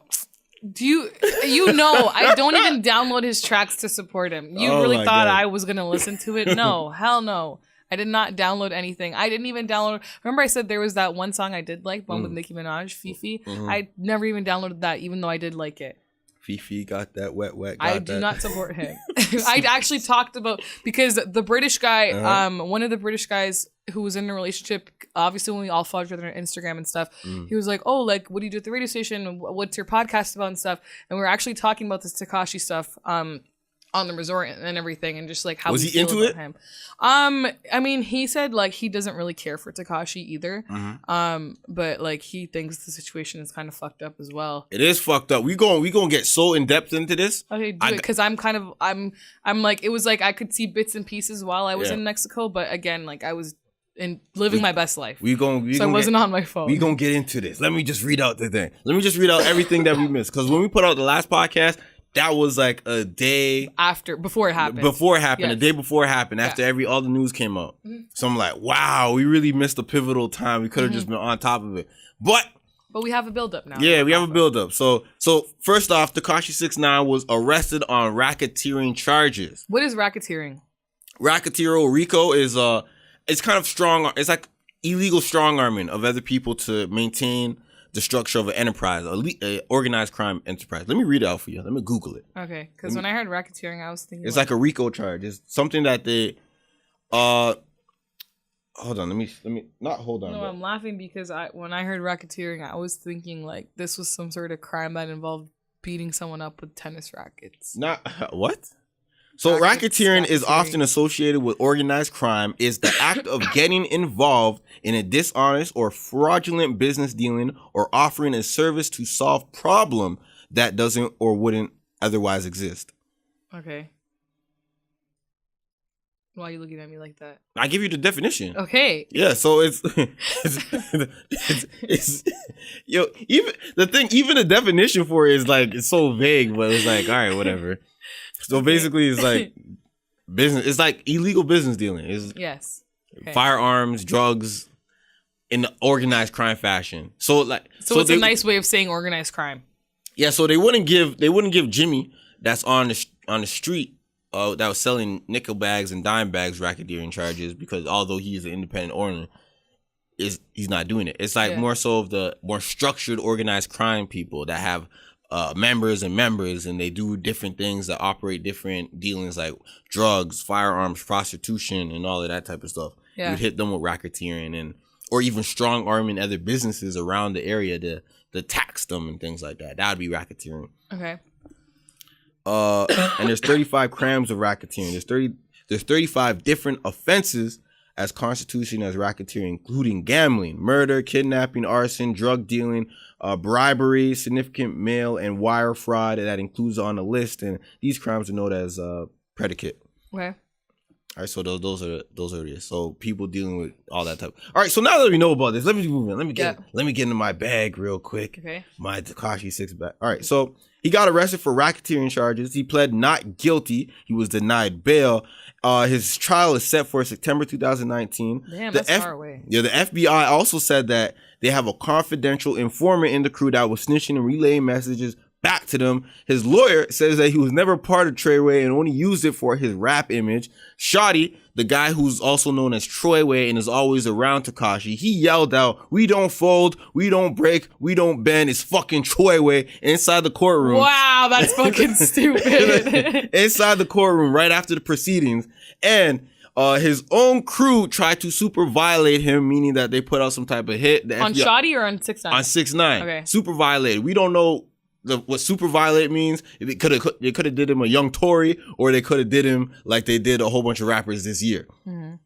Do you know I don't even download his tracks to support him. You really thought God. I was gonna listen to it? No, hell no. I did not download anything. I didn't even download. Remember I said there was that one song I did like, one with Nicki Minaj, Fifi. Mm-hmm. I never even downloaded that, even though I did like it. Fifi got that wet. I do not support him. I actually talked about, because the British guy, one of the British guys who was in a relationship, obviously when we all followed each other on Instagram and stuff, he was like, oh, like, what do you do at the radio station? What's your podcast about and stuff? And we were actually talking about this Takashi stuff on the resort and everything, and just like how was he into it? Him. I mean, he said like he doesn't really care for Takashi either. Mm-hmm. But like he thinks the situation is kind of fucked up as well. It is fucked up. We gonna get so in depth into this. Okay, do it, because I'm like, it was like I could see bits and pieces while I was in Mexico, but again, like I was living my best life. So I wasn't on my phone. We gonna get into this. Let me just read out the thing. Let me just read out everything that we missed, because when we put out the last podcast, that was like a day before it happened. Yes. A day before it happened, after all the news came out. Mm-hmm. So I'm like, wow, we really missed a pivotal time. We could have just been on top of it. But we have a build-up now. Yeah, we have a build-up. So first off, Takashi 6ix9ine was arrested on racketeering charges. What is racketeering? Racketeer or RICO is it's kind of strong. It's like illegal strong arming of other people to maintain the structure of an enterprise, a organized crime enterprise. Let me read it out for you. Let me Google it. Okay, because when I heard racketeering, I was thinking it's like a RICO charge. It's something that they hold on. Let me not hold on. No, I'm laughing because when I heard racketeering, I was thinking like this was some sort of crime that involved beating someone up with tennis rackets. Not what? So racketeering is often associated with organized crime, is the act of getting involved in a dishonest or fraudulent business dealing or offering a service to solve problem that doesn't or wouldn't otherwise exist. Okay. Why are you looking at me like that? I give you the definition. Okay. Yeah, so it's yo, even the definition for it is like, it's so vague, but it's like, all right, whatever. So basically, it's like business. It's like illegal business dealing. It's firearms, drugs, in the organized crime fashion. So it's a nice way of saying organized crime. Yeah. So they wouldn't give Jimmy, that's on the street, that was selling nickel bags and dime bags, racketeering charges, because although he is an independent owner, he's not doing it. It's like more so of the more structured, organized crime people that have members, and they do different things that operate different dealings, like drugs, firearms, prostitution, and all of that type of stuff. Yeah. You'd hit them with racketeering or even strong arming other businesses around the area to tax them and things like that. That would be racketeering. Okay. And there's 35 crimes of racketeering. There's 35 different offenses as constitution as racketeering, including gambling, murder, kidnapping, arson, drug dealing, bribery, significant mail and wire fraud that includes on the list. And these crimes are known as predicate. Okay. All right, so those are it. So people dealing with all that type. All right, so now that we know about this, let me move in. Let me get into my bag real quick. Okay. My Takashi 6 bag. All right, so he got arrested for racketeering charges. He pled not guilty. He was denied bail. His trial is set for September 2019. Damn, that's far away. Yeah, the FBI also said that they have a confidential informant in the crew that was snitching and relaying messages back to them. His lawyer says that he was never part of Treyway and only used it for his rap image. Shotty, the guy who's also known as Troyway and is always around Takashi, he yelled out, "We don't fold, we don't break, we don't bend. It's fucking Troyway," inside the courtroom. Wow, that's fucking stupid. Inside the courtroom right after the proceedings. And his own crew tried to super violate him, meaning that they put out some type of hit. On Shotty or on 6ix9ine? On 6ix9ine. Okay. Super violated. We don't know what super violate means. They could have did him a young Tory, or they could have did him like they did a whole bunch of rappers this year. Mm-hmm.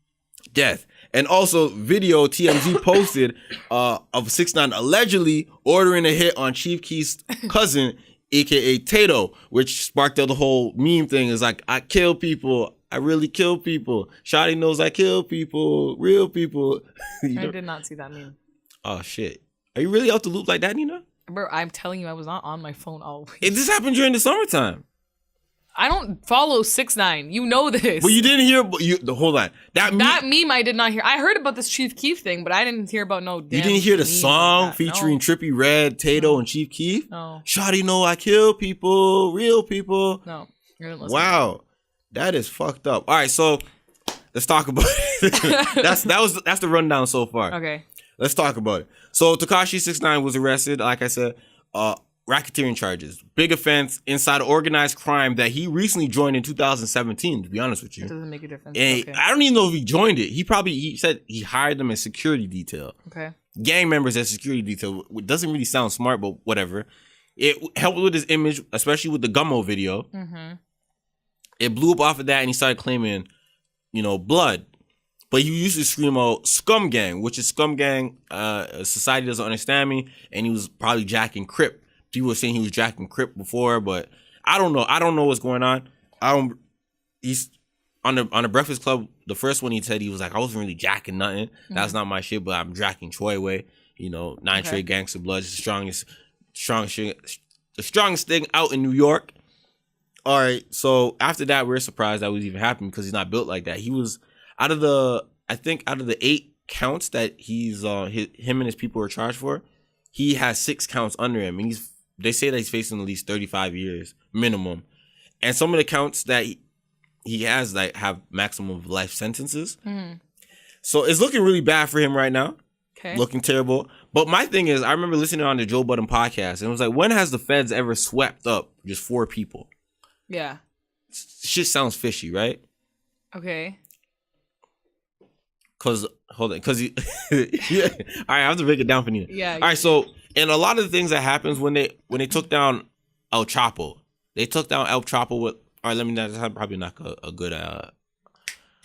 Death. And also video TMZ posted of 6ix9ine allegedly ordering a hit on Chief Keef's cousin, aka Tato, which sparked out the whole meme thing. Is like, I kill people. I really kill people. Shotty knows I kill people. Real people. I did not see that meme. Oh shit. Are you really out the loop like that, Nina? Bro, I'm telling you, I was not on my phone all week. This happened during the summertime. I don't follow 6ix9ine. You know this. But you didn't hear. Hold on. That meme I did not hear. I heard about this Chief Keef thing, but I didn't hear about no. Damn, you didn't hear the song like featuring Trippie Redd, Tato, and Chief Keef? No. Shawty know I kill people, real people. No. Wow, that is fucked up. All right, so let's talk about it. that's the rundown so far. Okay. Let's talk about it. So Takashi 6ix9ine was arrested, like I said, racketeering charges. Big offense inside of organized crime that he recently joined in 2017, to be honest with you. It doesn't make a difference. And okay. I don't even know if he joined it. He said he hired them as security detail. Okay. Gang members as security detail. It doesn't really sound smart, but whatever. It helped with his image, especially with the Gummo video. Mm-hmm. It blew up off of that, and he started claiming, blood. But he used to scream out scum gang, which is scum gang. Society doesn't understand me. And he was probably jacking Crip. People were saying he was jacking Crip before, but I don't know. I don't know what's going on. He's on the Breakfast Club. The first one he said, he was like, I wasn't really jacking nothing. Mm-hmm. That's not my shit, but I'm jacking Troyway. 9 Trey Gangsta Blood, the strongest thing out in New York. All right. So after that, we're surprised that was even happening because he's not built like that. He was out of the 8 counts that him and his people were charged for, he has 6 counts under him, and they say that he's facing at least 35 years minimum, and some of the counts that he has have maximum life sentences. Mm-hmm. So it's looking really bad for him right now. Okay, looking terrible. But my thing is, I remember listening on the Joe Budden podcast, and it was like, when has the feds ever swept up just 4 people? Yeah, shit sounds fishy, right? Okay. Cause he, yeah. All right, I have to break it down for Nina. Yeah. All right, so and a lot of the things that happens when they took down El Chapo, with. All right, let me. That's probably not a good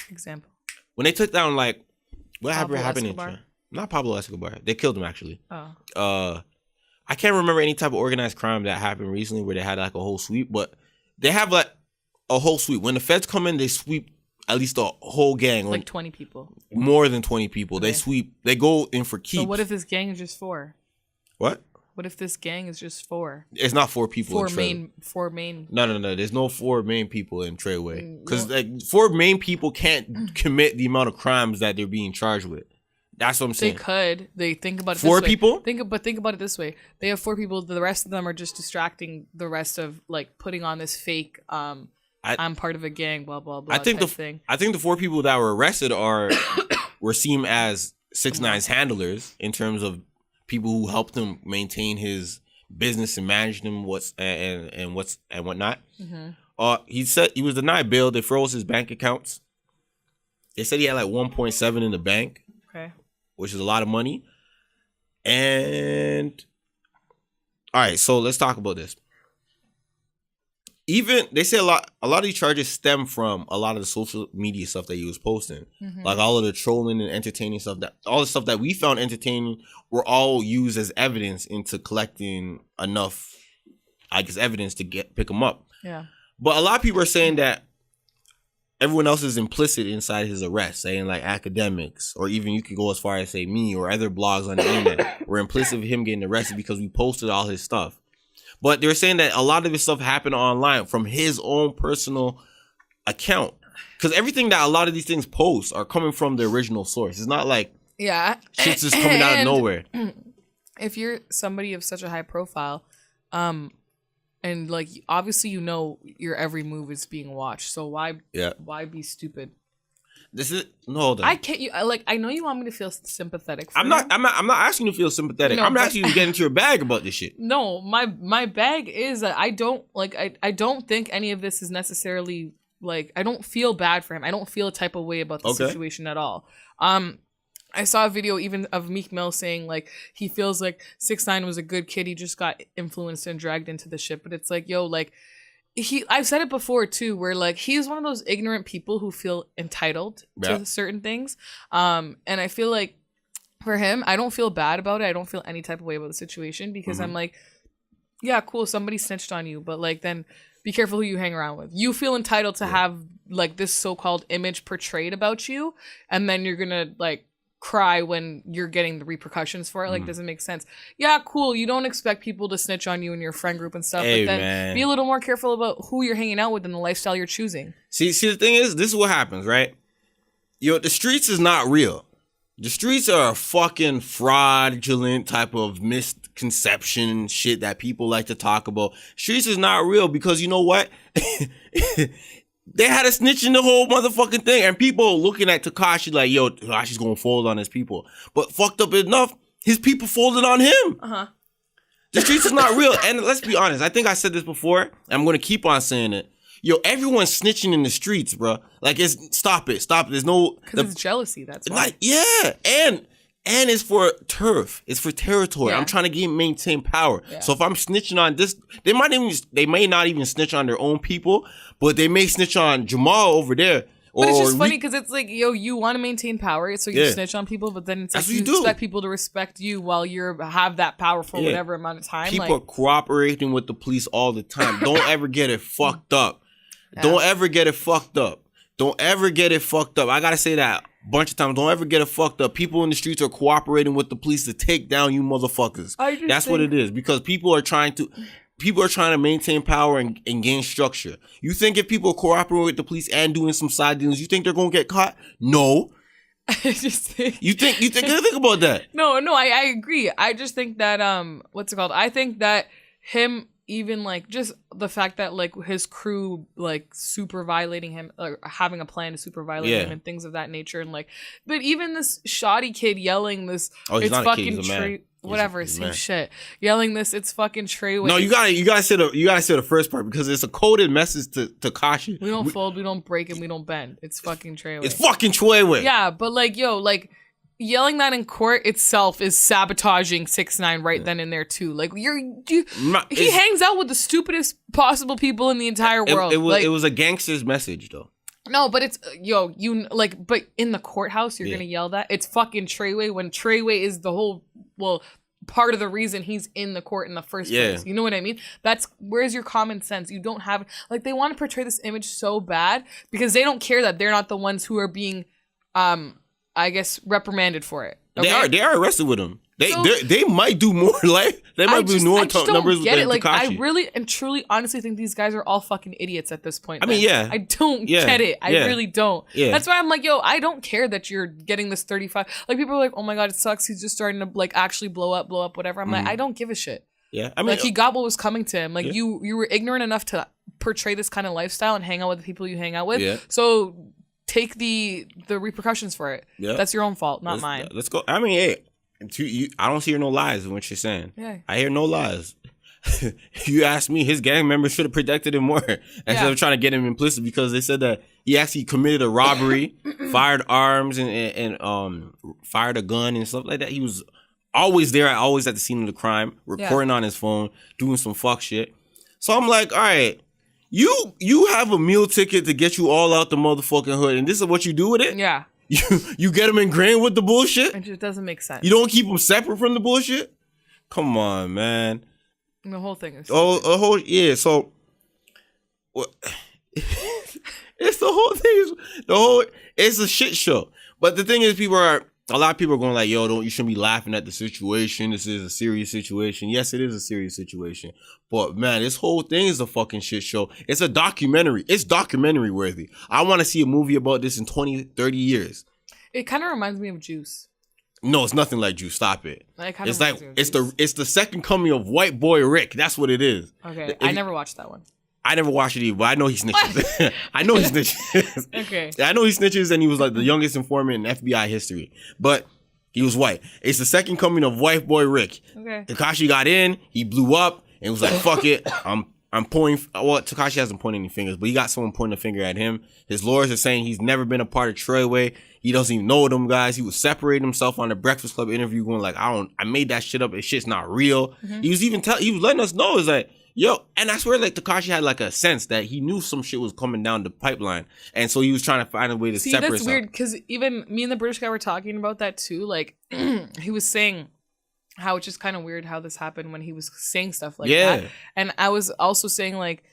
example. When they took down what happened in not Pablo Escobar. They killed him actually. Oh. I can't remember any type of organized crime that happened recently where they had a whole sweep, but they have a whole sweep. When the feds come in, they sweep at least a whole gang. 20 people. More than 20 people. Okay. They sweep. They go in for keeps. So what if this gang is just 4? What? What if this gang is just 4? It's not 4 people. 4 main. No. There's no 4 main people in Treyway. Because 4 main people can't commit the amount of crimes that they're being charged with. That's what I'm saying. They could. They think about it 4 this way. people? Think about it this way. They have 4 people. The rest of them are just distracting the rest of putting on this fake I'm part of a gang, blah blah blah. I think the 4 people that were arrested were seen as 6ix9ine's handlers in terms of people who helped him maintain his business and manage them and whatnot. Mm-hmm. He said he was denied bail. They froze his bank accounts. They said he had 1.7 in the bank, okay, which is a lot of money. And all right, so let's talk about this. even they say a lot of these charges stem from a lot of the social media stuff that he was posting. Like all of the trolling and entertaining stuff, that all the stuff that we found entertaining were all used as evidence into collecting enough, I guess, evidence to pick him up. Yeah. But a lot of people are saying that everyone else is implicit inside his arrest, saying like academics, or even you could go as far as say me or other blogs on the internet were implicit of him getting arrested because we posted all his stuff. But they're saying that a lot of his stuff happened online from his own personal account. Because everything that a lot of these things post are coming from the original source. It's not like shit's just coming out of nowhere. If you're somebody of such a high profile, and like obviously you know your every move is being watched, so why be stupid? This is hold on. I can't. I know you want me to feel sympathetic. I'm not asking you to feel sympathetic. No, I'm asking you to get into your bag about this shit. No, my bag is that I don't I don't think any of this is necessarily like, I don't feel bad for him. I don't feel a type of way about the situation at all. I saw a video even of Meek Mill saying like he feels like 6ix9ine was a good kid. He just got influenced and dragged into the shit. But it's like, yo, like. I've said it before too, where like he's one of those ignorant people who feel entitled to certain things. And I feel like for him, I don't feel bad about it. I don't feel any type of way about the situation because I'm like, yeah, cool, somebody snitched on you, but like then be careful who you hang around with. You feel entitled to have like this so-called image portrayed about you, and then you're gonna like cry when you're getting the repercussions for it. Like, doesn't make sense. Yeah, cool. You don't expect people to snitch on you in your friend group and stuff, but then be a little more careful about who you're hanging out with and the lifestyle you're choosing. See, the thing is, this is what happens, right? Yo, the streets is not real. The streets are a fucking fraudulent type of misconception shit that people like to talk about. Streets is not real because you know what? They had a snitch in the whole motherfucking thing. And people looking at Takashi like, yo, Takashi's gonna fold on his people. But fucked up enough, his people folded on him. The streets is not real. And let's be honest, I think I said this before, and I'm gonna keep on saying it. Yo, everyone's snitching in the streets, bro. Like, stop it. There's no... Because it's jealousy, that's why. Like, yeah, and it's for turf. It's for territory. I'm trying to maintain power. So if I'm snitching on this, they may not even snitch on their own people, but they may snitch on Jamal over there. But it's just funny because it's like, yo, you want to maintain power, so you snitch on people, but then it's like you expect people to respect you while you have that power for whatever amount of time. People are cooperating with the police all the time. Don't ever get it fucked up. Don't ever get it fucked up. Don't ever get it fucked up. I gotta say that a bunch of times. Don't ever get it fucked up. People in the streets are cooperating with the police to take down you motherfuckers. That's what it is. Because people are trying to maintain power and gain structure. You think if people are cooperating with the police and doing some side deals, you think they're gonna get caught? No. You think about that. No, I agree. I just think that what's it called? I think that him, even like just the fact that like his crew like super violating him, or having a plan to super violate him and things of that nature, and like, but even this shoddy kid yelling this, it's fucking Trey, whatever, same shit, yelling this, it's fucking Trey. No, you gotta say the first part because it's a coded message to Takashi. We don't fold, we don't break, and we don't bend. It's fucking Trey. It's fucking Trey. Yeah, but like, yo, like. Yelling that in court itself is sabotaging 6ix9ine right then and there too. Like he hangs out with the stupidest possible people in the entire world. It was a gangster's message though. No, but it's but in the courthouse you're gonna yell that. It's fucking Treyway when Treyway is the whole part of the reason he's in the court in the first place. You know what I mean? Where's your common sense? You don't have like they want to portray this image so bad because they don't care that they're not the ones who are being I guess reprimanded for it. Okay? They are arrested with him. They might do more. Like they might do more numbers than Takashi. Like I really and truly, honestly think these guys are all fucking idiots at this point. I mean, I don't get it. I really don't. That's why I'm like, yo, I don't care that you're getting this 35. Like people are like, oh my god, it sucks. He's just starting to like actually blow up, whatever. I'm like, I don't give a shit. Yeah, I mean, like he got what was coming to him. Like you were ignorant enough to portray this kind of lifestyle and hang out with the people you hang out with. Yeah. So. Take the repercussions for it. Yeah. That's your own fault, not mine. Let's go. I mean, hey, I don't hear no lies in what you're saying. Yeah. I hear no lies. You ask me, his gang members should have protected him more instead of trying to get him implicit because they said that he actually committed a robbery, fired arms and fired a gun and stuff like that. He was always there, always at the scene of the crime, recording on his phone, doing some fuck shit. So I'm like, all right. You have a meal ticket to get you all out the motherfucking hood, and this is what you do with it? Yeah. You get them ingrained with the bullshit? It just doesn't make sense. You don't keep them separate from the bullshit? Come on, man. And the whole thing is so it's the whole thing. It's a shit show. But the thing is, a lot of people are going like, yo, you shouldn't be laughing at the situation. This is a serious situation. Yes, it is a serious situation. But man, this whole thing is a fucking shit show. It's a documentary. It's documentary worthy. I want to see a movie about this in 20, 30 years. It kind of reminds me of Juice. No, it's nothing like Juice. Stop it. It's like it's the second coming of White Boy Rick. That's what it is. Okay, I never watched that one. I never watched it either, but I know he snitches. I know he snitches. Okay. I know he snitches, and he was like the youngest informant in FBI history. But he was white. It's the second coming of White Boy Rick. Okay. Takashi got in, he blew up, and was like, fuck it. I'm pointing. Well, Takashi hasn't pointed any fingers, but he got someone pointing a finger at him. His lawyers are saying he's never been a part of Treyway. He doesn't even know them guys. He was separating himself on the Breakfast Club interview, going like, I made that shit up. This shit's not real. Mm-hmm. He was letting us know, is like, yo, and I swear, like, Takashi had like a sense that he knew some shit was coming down the pipeline, and so he was trying to find a way to separate. That's weird, because even me and the British guy were talking about that too. Like, he was saying how it's just kind of weird how this happened when he was saying stuff like that, and I was also saying like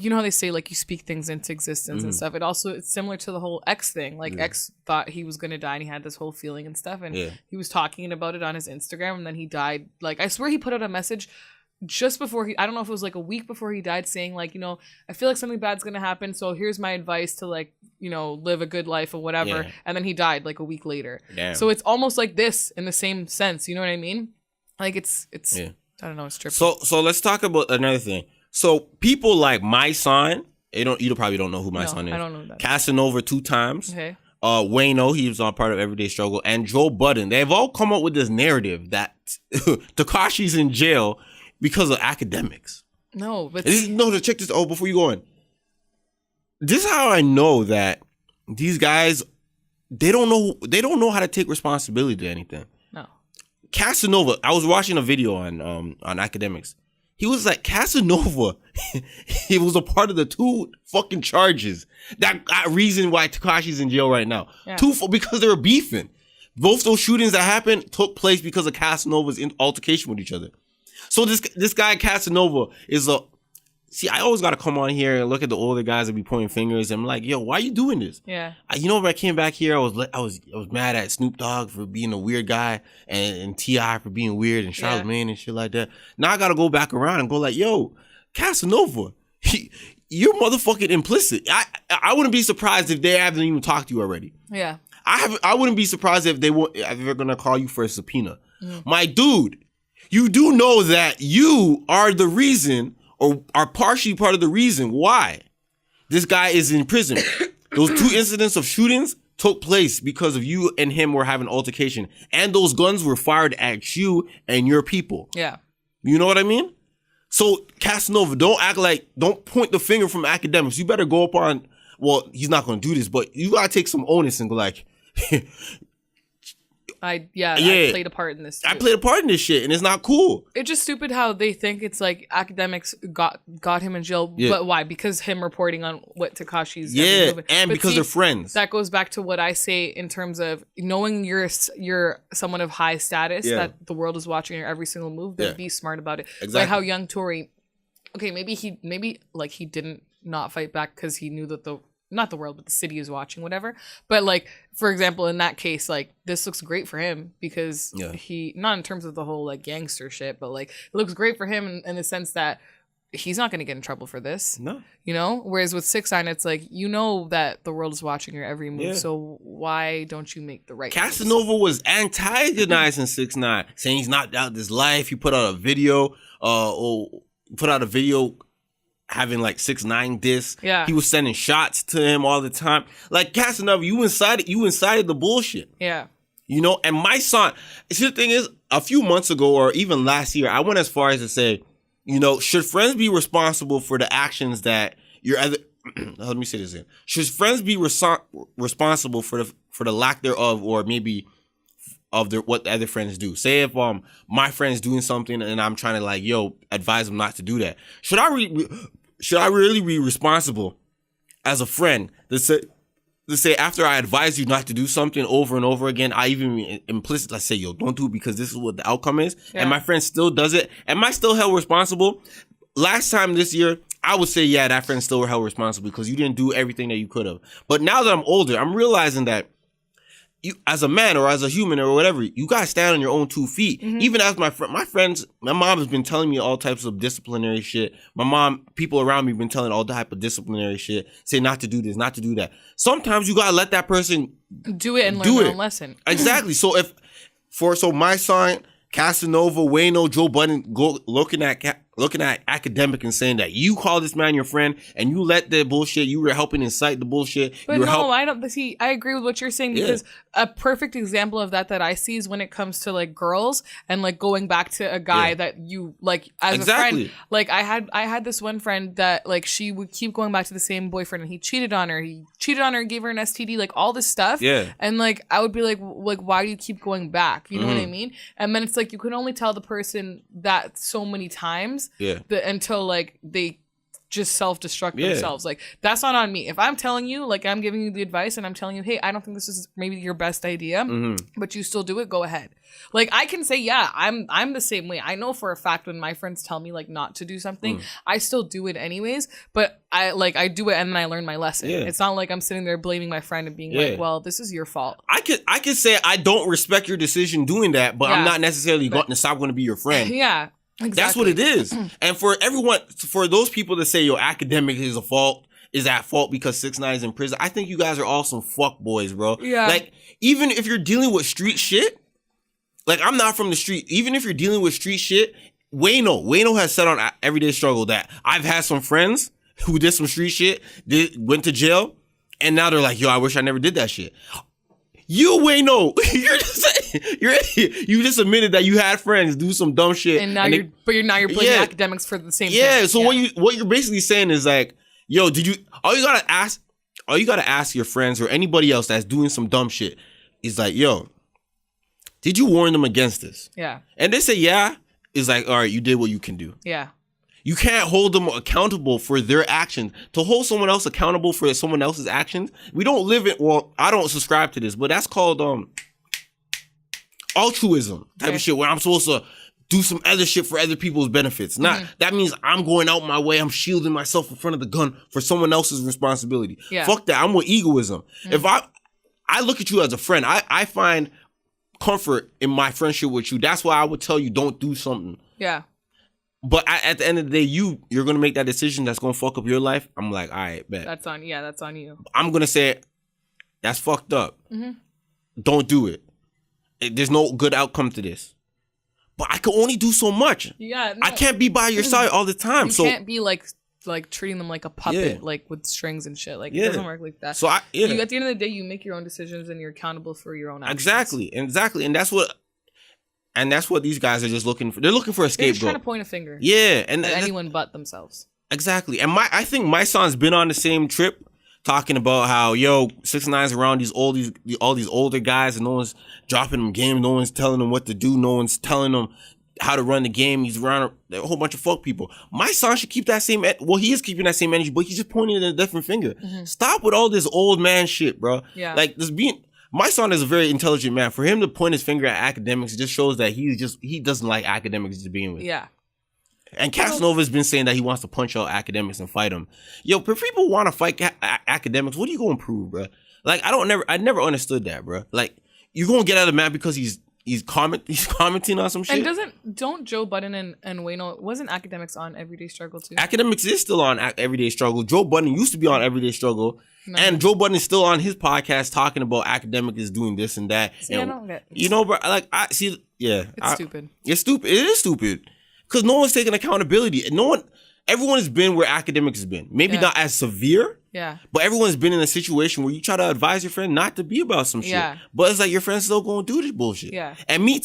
you know how they say like you speak things into existence and stuff. It's similar to the whole X thing. Like X thought he was gonna die, and he had this whole feeling and stuff, and he was talking about it on his Instagram, and then he died. Like, I swear he put out a message just before I don't know if it was like a week before he died, saying like, you know, I feel like something bad's gonna happen, so here's my advice to, like, you know, live a good life or whatever. And then he died like a week later. Damn. So it's almost like this in the same sense, you know what I mean? Like it's I don't know, it's trippy. So let's talk about another thing. So people like My Son, you probably don't know who My Son is. I don't know that. Casanova 2 times. Okay. Wayno, he was on part of Everyday Struggle, and Joe Budden. They've all come up with this narrative that Takashi's in jail because of academics. No, but check this. Oh, before you go on, this is how I know that these guys, they don't know how to take responsibility to anything. No. Casanova, I was watching a video on academics. He was like, Casanova, he was a part of the 2 fucking charges. That reason why Takashi's in jail right now. Yeah. Because they were beefing. Both those shootings that happened took place because of Casanova's altercation with each other. So this guy Casanova is I always got to come on here and look at the older guys that be pointing fingers. And I'm like, yo, why are you doing this? Yeah. When I came back here, I was mad at Snoop Dogg for being a weird guy and T.I. for being weird and Charlamagne and shit like that. Now I got to go back around and go like, yo, Casanova, you're motherfucking implicit. I wouldn't be surprised if they haven't even talked to you already. Yeah. I wouldn't be surprised if they're going to call you for a subpoena. My dude, you do know that you are the reason, or are partially part of the reason why this guy is in prison. Those 2 incidents of shootings took place because of you and him were having altercation. And those guns were fired at you and your people. Yeah. You know what I mean? So, Casanova, don't point the finger from academics. You better go up on, well, he's not going to do this, but you got to take some onus and go like, I played a part in this too. I played a part in this shit, and it's not cool. It's just stupid how they think it's like academics got him in jail. Yeah. But why? Because him reporting on what Takashi's doing. And because they're friends. That goes back to what I say in terms of knowing you're someone of high status, that the world is watching your every single move. Then be smart about it. Exactly. Like how young Tory, okay, maybe he didn't not fight back because he knew that not the world, but the city is watching, whatever. But like, for example, in that case, like, this looks great for him because he, not in terms of the whole like gangster shit, but like, it looks great for him in the sense that he's not going to get in trouble for this. No. You know? Whereas with 6ix9ine, it's like, you know that the world is watching your every move, so why don't you make the right Casanova moves? Was antagonizing 6ix9ine, saying he's not out this life. He put out a video, having like 6ix9ine diss. Yeah. He was sending shots to him all the time. Like, Casanova, you incited the bullshit. Yeah. You know, and My Son, see, the thing is, a few months ago or even last year, I went as far as to say, you know, should friends be responsible for the actions that you're either let me say this again. Should friends be responsible for the lack thereof, or maybe of what the other friends do? Say if my friend's doing something and I'm trying to like, yo, advise them not to do that. should I really be responsible as a friend to say after I advise you not to do something over and over again, I even implicitly say, yo, don't do it because this is what the outcome is. Yeah. And my friend still does it. Am I still held responsible? Last time this year, I would say, yeah, that friend still held responsible because you didn't do everything that you could have. But now that I'm older, I'm realizing that you, as a man or as a human or whatever, you gotta stand on your own 2 feet. Mm-hmm. Even as my friends, my mom has been telling me all types of disciplinary shit. People around me have been telling all type of disciplinary shit, say not to do this, not to do that. Sometimes you gotta let that person do it and learn their own lesson. Exactly. So my son, Casanova, Wayno, Joe Budden, go looking at academic and saying that you call this man your friend and you let the bullshit, you were helping incite the bullshit. But no, I don't see. I agree with what you're saying because a perfect example of that I see is when it comes to like girls and like going back to a guy that you like as a friend. Like I had this one friend that like she would keep going back to the same boyfriend and he cheated on her. Gave her an STD, like all this stuff. Yeah. And like I would be like why do you keep going back? You know what I mean? And then it's like you can only tell the person that so many times. Yeah. Until like they just self-destruct themselves. Like that's not on me. If I'm telling you, like I'm giving you the advice and I'm telling you, hey, I don't think this is maybe your best idea, but you still do it, go ahead. Like I can say, yeah, I'm the same way. I know for a fact when my friends tell me like not to do something, I still do it anyways, but I do it and then I learn my lesson. Yeah. It's not like I'm sitting there blaming my friend and being like, well, this is your fault. I could say I don't respect your decision doing that, but I'm not necessarily going to be your friend. Yeah. Exactly. That's what it is. And for those people that say your academic is at fault because 6ix9ine is in prison, I think you guys are all some fuck boys, bro. Yeah. Like, even if you're dealing with street shit, like I'm not from the street, even if you're dealing with street shit, Wayno has said on Everyday Struggle that I've had some friends who did some street shit, went to jail, and now they're like, yo, I wish I never did that shit. You, Wayno, you just admitted that you had friends do some dumb shit, and now you're blaming academics for the same thing. Yeah, so what you're basically saying is like, yo, all you gotta ask your friends or anybody else that's doing some dumb shit is like, yo, did you warn them against this? Yeah. And they say yeah, it's like, all right, you did what you can do. Yeah. You can't hold them accountable for their actions. To hold someone else accountable for someone else's actions, we don't live in, well, I don't subscribe to this, but that's called altruism type of shit where I'm supposed to do some other shit for other people's benefits. That means I'm going out my way, I'm shielding myself in front of the gun for someone else's responsibility. Yeah. Fuck that, I'm with egoism. If I look at you as a friend, I find comfort in my friendship with you. That's why I would tell you don't do something. Yeah. But at the end of the day, you're going to make that decision that's going to fuck up your life. I'm like, all right, bet. That's on you. I'm going to say, that's fucked up. Don't do it. There's no good outcome to this. But I can only do so much. Yeah. No. I can't be by your side all the time. You can't be like treating them like a puppet, like with strings and shit. Like it doesn't work like that. So at the end of the day, you make your own decisions and you're accountable for your own actions. Exactly. And that's what these guys are just looking for. They're looking for a scapegoat. They're just trying to point a finger. Yeah. And anyone but themselves. Exactly. And I think my son's been on the same trip talking about how, yo, 6ix9ine's around all these older guys and no one's dropping them games. No one's telling them what to do. No one's telling them how to run the game. He's around a whole bunch of fuck people. My son should keep that same, well, he is keeping that same energy, but he's just pointing at a different finger. Stop with all this old man shit, bro. Yeah. Like my son is a very intelligent man. For him to point his finger at academics, it just shows that he doesn't like academics to begin with. Yeah. And Casanova's been saying that he wants to punch out academics and fight them. Yo, if people want to fight academics, what are you going to prove, bro? Like, I never understood that, bro. Like, you're going to get at a man because he's commenting on some shit. And don't Joe Budden and Wayno, wasn't academics on Everyday Struggle too? Academics is still on Everyday Struggle. Joe Budden used to be on Everyday Struggle. No. And Joe Budden is still on his podcast talking about academics is doing this and that. See, I don't get you know, bro, like I see, yeah. It's stupid. It's stupid. It is stupid. Because no one's taking accountability. Everyone has been where academics has been. Maybe not as severe. Yeah. But everyone's been in a situation where you try to advise your friend not to be about some shit. Yeah. But it's like your friend's still going to do this bullshit. Yeah. And me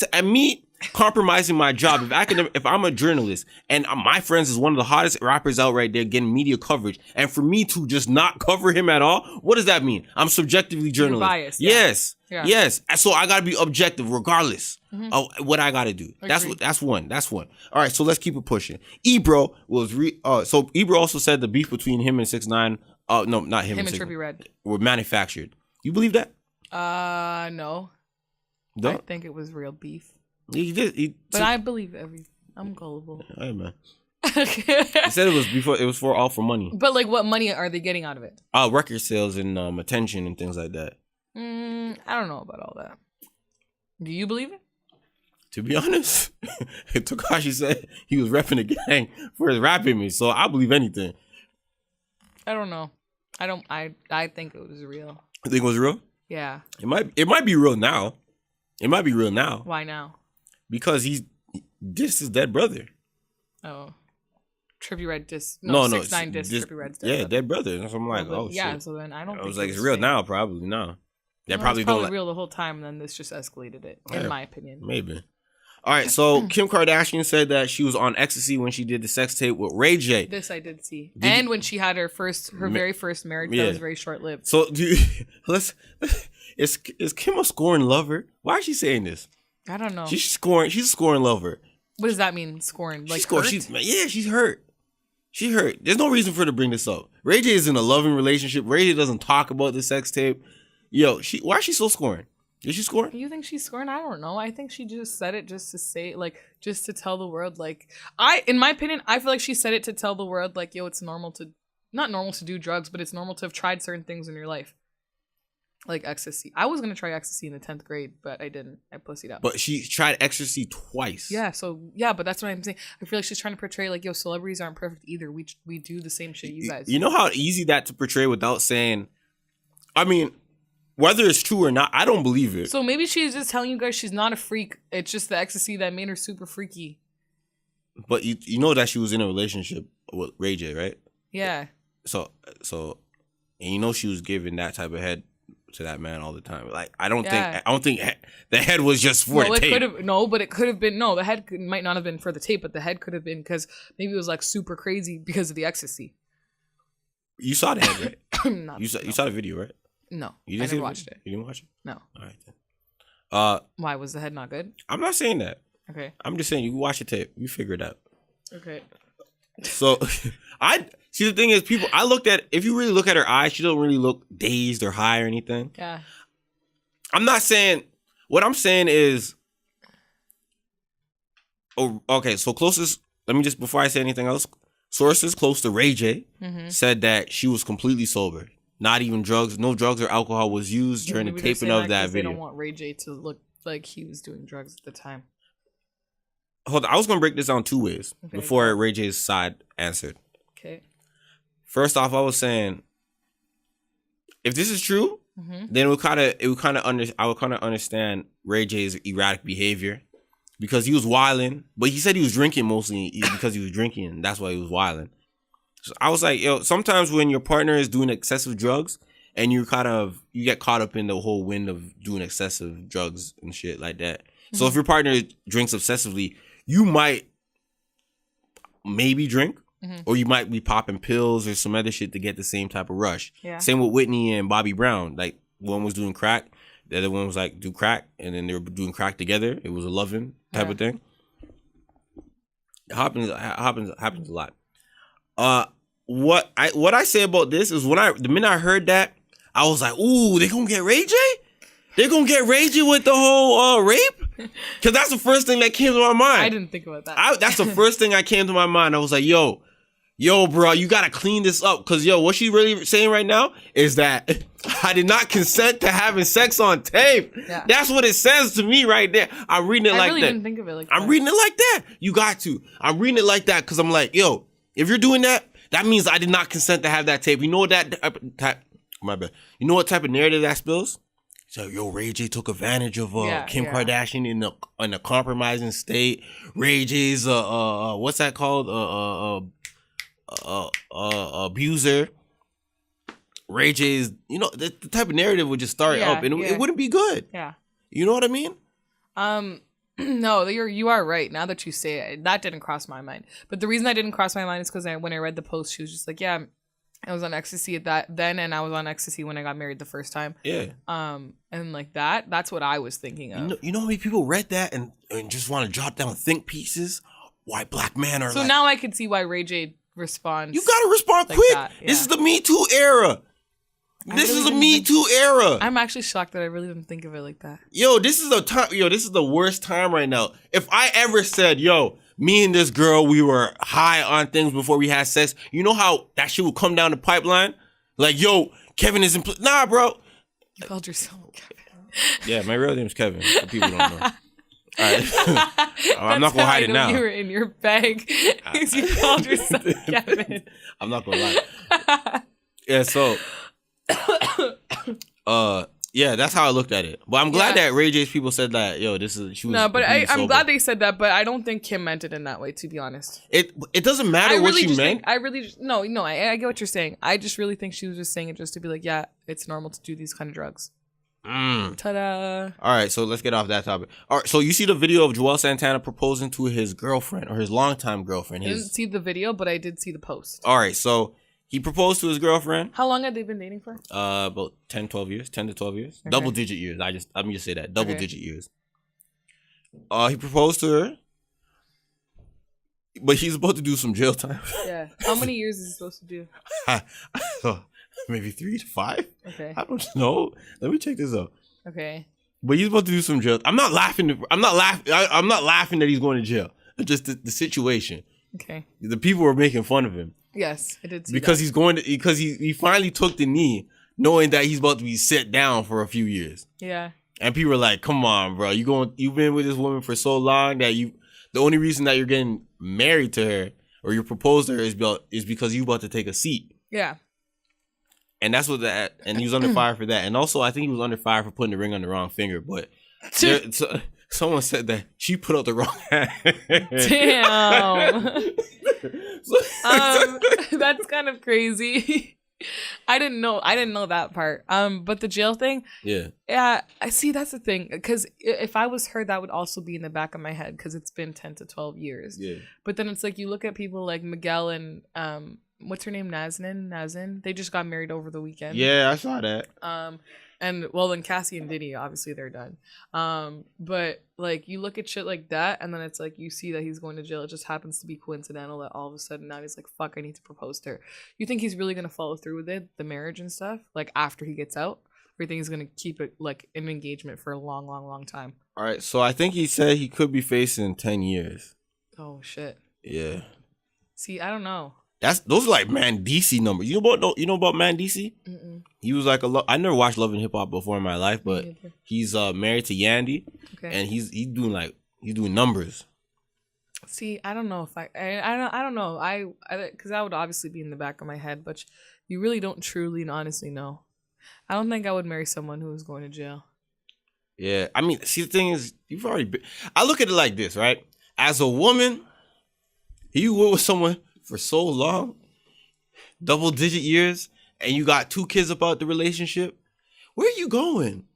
compromising my job. If I'm a journalist and my friends is one of the hottest rappers out right there getting media coverage, and for me to just not cover him at all, what does that mean? I'm subjectively journalist. You're biased. Yes. Yeah. Yes. So I gotta be objective regardless of what I gotta do. Agreed. That's one. All right, so let's keep it pushing. Ebro was so Ebro also said the beef between him and 6ix9ine. No, not him. Him and Trippie Redd were manufactured. You believe that? No. No? I think it was real beef. But I believe I'm gullible. Hey man. He said it was before. It was all for money. But like, what money are they getting out of it? Record sales and attention and things like that. I don't know about all that. Do you believe it? To be honest, Takashi said he was repping the gang for his rapping me, so I believe anything. I don't know. I think it was real. You think it was real? Yeah. It might be real now. It might be real now. Why now? Because this is dead brother. Oh. Trippie Redd diss. No, 6ix9ine diss Trippie Redd's dead brother. Dead brother. So I'm like, yeah, shit. so then I don't think I was like, it's real fake. now, probably no. That Well, probably it's don't probably real the whole time, and then this just escalated it, in my opinion. Maybe. All right, so Kim Kardashian said that she was on ecstasy when she did the sex tape with Ray J. This I did see. And when she had her very first marriage, that was very short-lived. So, is Kim a scoring lover? Why is she saying this? I don't know. She's a scoring lover. What does that mean, scoring? Like, She's hurt. She hurt. There's no reason for her to bring this up. Ray J is in a loving relationship. Ray J doesn't talk about the sex tape. Yo, why is she so scoring? Is she scoring? You think she's scoring? I don't know. I think she just said it just to say, like, just to tell the world, like, in my opinion, I feel like she said it to tell the world, like, yo, it's not normal to do drugs, but it's normal to have tried certain things in your life. Like ecstasy. I was going to try ecstasy in the 10th grade, but I didn't. I pussied out. But she tried ecstasy twice. Yeah, but that's what I'm saying. I feel like she's trying to portray, like, yo, celebrities aren't perfect either. We do the same shit you guys do. You know how easy that to portray without saying, I mean, whether it's true or not, I don't believe it. So maybe she's just telling you guys she's not a freak. It's just the ecstasy that made her super freaky. But you know that she was in a relationship with Ray J, right? Yeah. So, and you know she was giving that type of head to that man all the time. Like, I don't think the head was just for the tape. But it could have been. No, the head might not have been for the tape, but the head could have been because maybe it was like super crazy because of the ecstasy. You saw the head, right? You saw the video, right? No, you I never watched it. You didn't watch it? No. All right then. Why was the head not good? I'm not saying that. Okay. I'm just saying you watch the tape, you figure it out. Okay. So, I see the thing is, if you really look at her eyes, she don't really look dazed or high or anything. Yeah. I'm not saying. What I'm saying is. Oh, okay. So closest. Let me just before I say anything else. Sources close to Ray J said that she was completely sober. Not even drugs. No drugs or alcohol was used during the taping of that video. They don't want Ray J to look like he was doing drugs at the time. Hold on. I was going to break this down two ways before Ray J's side answered. Okay. First off, I was saying, if this is true, then I would kind of understand Ray J's erratic behavior because he was wilding, but he said he was drinking mostly because he was drinking, and that's why he was wilding. So I was like, yo, sometimes when your partner is doing excessive drugs and you get caught up in the whole wind of doing excessive drugs and shit like that. So if your partner drinks obsessively, you might maybe drink or you might be popping pills or some other shit to get the same type of rush. Yeah. Same with Whitney and Bobby Brown. Like one was doing crack, the other one was like do crack, and then they were doing crack together. It was a loving type of thing. It happens a lot. What I say about this is the minute I heard that, I was like, ooh, they gonna get Ray J? They gonna get Ray J with the whole rape? Cause that's the first thing that came to my mind. I didn't think about that. That's the first thing that came to my mind. I was like, yo, bro, you gotta clean this up. Cause what she really saying right now is that I did not consent to having sex on tape. Yeah. That's what it says to me right there. I'm reading it like that. I really didn't think of it like that. I'm reading it like that. You got to. I'm reading it like that because I'm like, yo, if you're doing that, that means I did not consent to have that tape. You know what my bad. You know what type of narrative that spills? So, yo, Ray J took advantage of Kim Kardashian in a compromising state. Ray J's what's that called? Abuser. Ray J's, the type of narrative would just start up and it wouldn't be good. Yeah. You know what I mean? No, you are right. Now that you say it, that didn't cross my mind. But the reason I didn't cross my mind is because when I read the post, she was just like, yeah, I was on ecstasy at that then, and I was on ecstasy when I got married the first time. Yeah. And like that's what I was thinking of. You know how many people read that and just want to jot down think pieces? Why black men are so now I can see why Ray J responds. You gotta respond like quick. That, yeah. This is the Me Too era. This is a Me Too era. I'm actually shocked that I really didn't think of it like that. Yo, this is the worst time right now. If I ever said, yo, me and this girl, we were high on things before we had sex, you know how that shit would come down the pipeline? Like, yo, Kevin is nah, bro. You called yourself Kevin. Yeah, my real name's Kevin. For people don't know. All right. I'm not gonna hide it now. You were in your bag. You called yourself Kevin. I'm not gonna lie. Yeah, so yeah, that's how I looked at it. But I'm glad that Ray J's people said that, yo, she was. No, but I'm glad they said that, but I don't think Kim meant it in that way, to be honest. It doesn't matter what she meant. I get what you're saying. I just really think she was just saying it just to be like, yeah, it's normal to do these kind of drugs. Ta-da. All right, so let's get off that topic. All right, so you see the video of Joel Santana proposing to his girlfriend or his longtime girlfriend. I didn't see the video, but I did see the post. All right, so he proposed to his girlfriend. How long had they been dating for? About 10 to 12 years. Okay. Double digit years. Let me just say that. Double digit years. He proposed to her. But he's about to do some jail time. Yeah. How many years is he supposed to do? Maybe 3 to 5. Okay. I don't know. Let me check this out. Okay. But he's about to do some jail. I'm not laughing. I'm not laughing that he's going to jail. Just the situation. Okay. The people were making fun of him. Yes, I did see because that. because he finally took the knee, knowing that he's about to be set down for a few years. Yeah. And people are like, "Come on, bro. You've been with this woman for so long that the only reason that you're getting married to her or you proposed to her is because you about to take a seat." Yeah. And that's what and he was under fire for that. And also, I think he was under fire for putting the ring on the wrong finger. But someone said that she put out the wrong hand. Damn. That's kind of crazy. I didn't know that part. But the jail thing. Yeah. Yeah. I see. That's the thing. Because if I was her, that would also be in the back of my head because it's been 10 to 12 years. Yeah. But then it's like you look at people like Miguel and what's her name? Nazin. They just got married over the weekend. Yeah, I saw that. And well, then Cassie and Diddy, obviously they're done. But like you look at shit like that, and then it's like you see that he's going to jail. It just happens to be coincidental that all of a sudden now he's like, "Fuck, I need to propose to her." You think he's really gonna follow through with it, the marriage and stuff, like after he gets out, or you think he's gonna keep it like an engagement for a long, long, long time? All right, so I think he said he could be facing 10 years. Oh shit. Yeah. See, I don't know. Those are like Mandisi numbers. You know about Mandisi? Mm-mm. He was like I never watched Love and Hip Hop before in my life, but he's married to Yandy, and he's doing numbers. See, I don't know if I don't know. I because that would obviously be in the back of my head, but you really don't truly and honestly know. I don't think I would marry someone who was going to jail. Yeah, I mean, see, the thing is, I look at it like this, right? As a woman, you were with someone for so long, double digit years, and you got 2 kids about the relationship. Where are you going?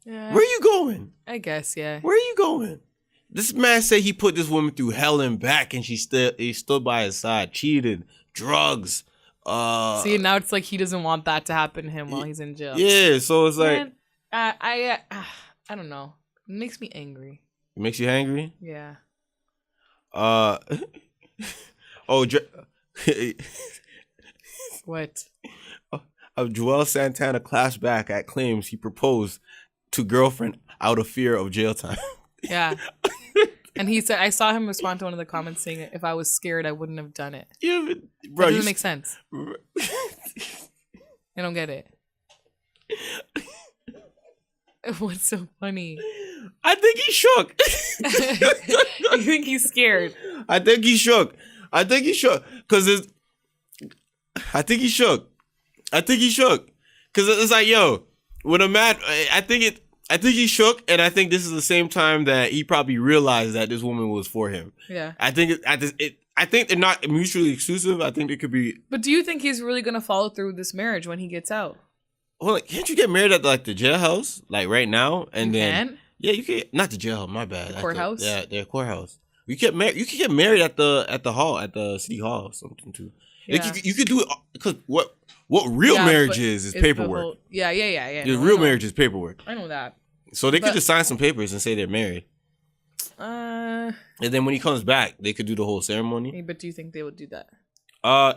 Yeah. Where are you going? I guess, yeah. Where are you going? This man said he put this woman through hell and back, and he stood by his side, cheated, drugs. See, now it's like he doesn't want that to happen to him while he's in jail. Yeah, so it's like, man, I don't know. It makes me angry. It makes you angry? Yeah. What? Joel Santana claps back at claims he proposed to girlfriend out of fear of jail time. Yeah. And he said, I saw him respond to one of the comments saying, if I was scared, I wouldn't have done it. Yeah, but, bro, that doesn't make sense. I don't get it. What's so funny? I think he's shook. You think he's scared? I think he's shook. I think he's shook. Because it's like, yo, when a man, I think he's shook, and I think this is the same time that he probably realized that this woman was for him. Yeah. I think they're not mutually exclusive. I think it could be. But do you think he's really gonna follow through with this marriage when he gets out? Well, like, can't you get married at like the jailhouse, like right now, and then Yeah, you can not the jail. My bad. The courthouse. The courthouse. You get married. You can get married at the hall at the city hall or something too. Yeah. Like you could do it because what real marriage is paperwork. Yeah. The real marriage is paperwork. I know that. So they could just sign some papers and say they're married. And then when he comes back, they could do the whole ceremony. But do you think they would do that?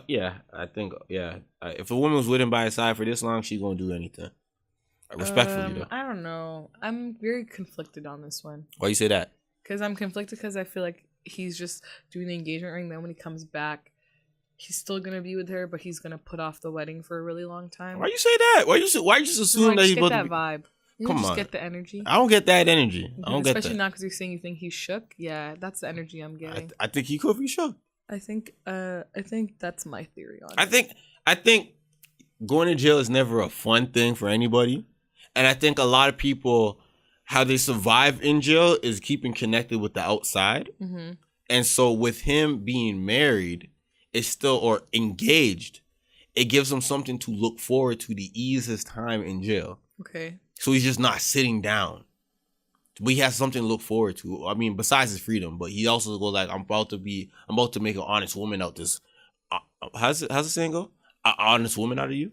Yeah, I think if a woman was with him by his side for this long, she's gonna do anything. Respectfully, though. I don't know. I'm very conflicted on this one. Why you say that? Because I'm conflicted because I feel like he's just doing the engagement ring. Then when he comes back, he's still gonna be with her, but he's gonna put off the wedding for a really long time. Why you say that? Why you just assume that he's about to be... vibe? You Come just on. Get the energy. I don't get that energy. I don't get that. Especially not because you're saying you think he's shook. Yeah, that's the energy I'm getting. I think he could be shook. I think that's my theory on it. I think going to jail is never a fun thing for anybody. And I think a lot of people, how they survive in jail is keeping connected with the outside. Mm-hmm. And so with him being married, it's still, or engaged, it gives him something to look forward to ease his time in jail. Okay. So he's just not sitting down. But he has something to look forward to. I mean, besides his freedom, but he also goes like, I'm about to make an honest woman out this. How's the saying go? An honest woman out of you?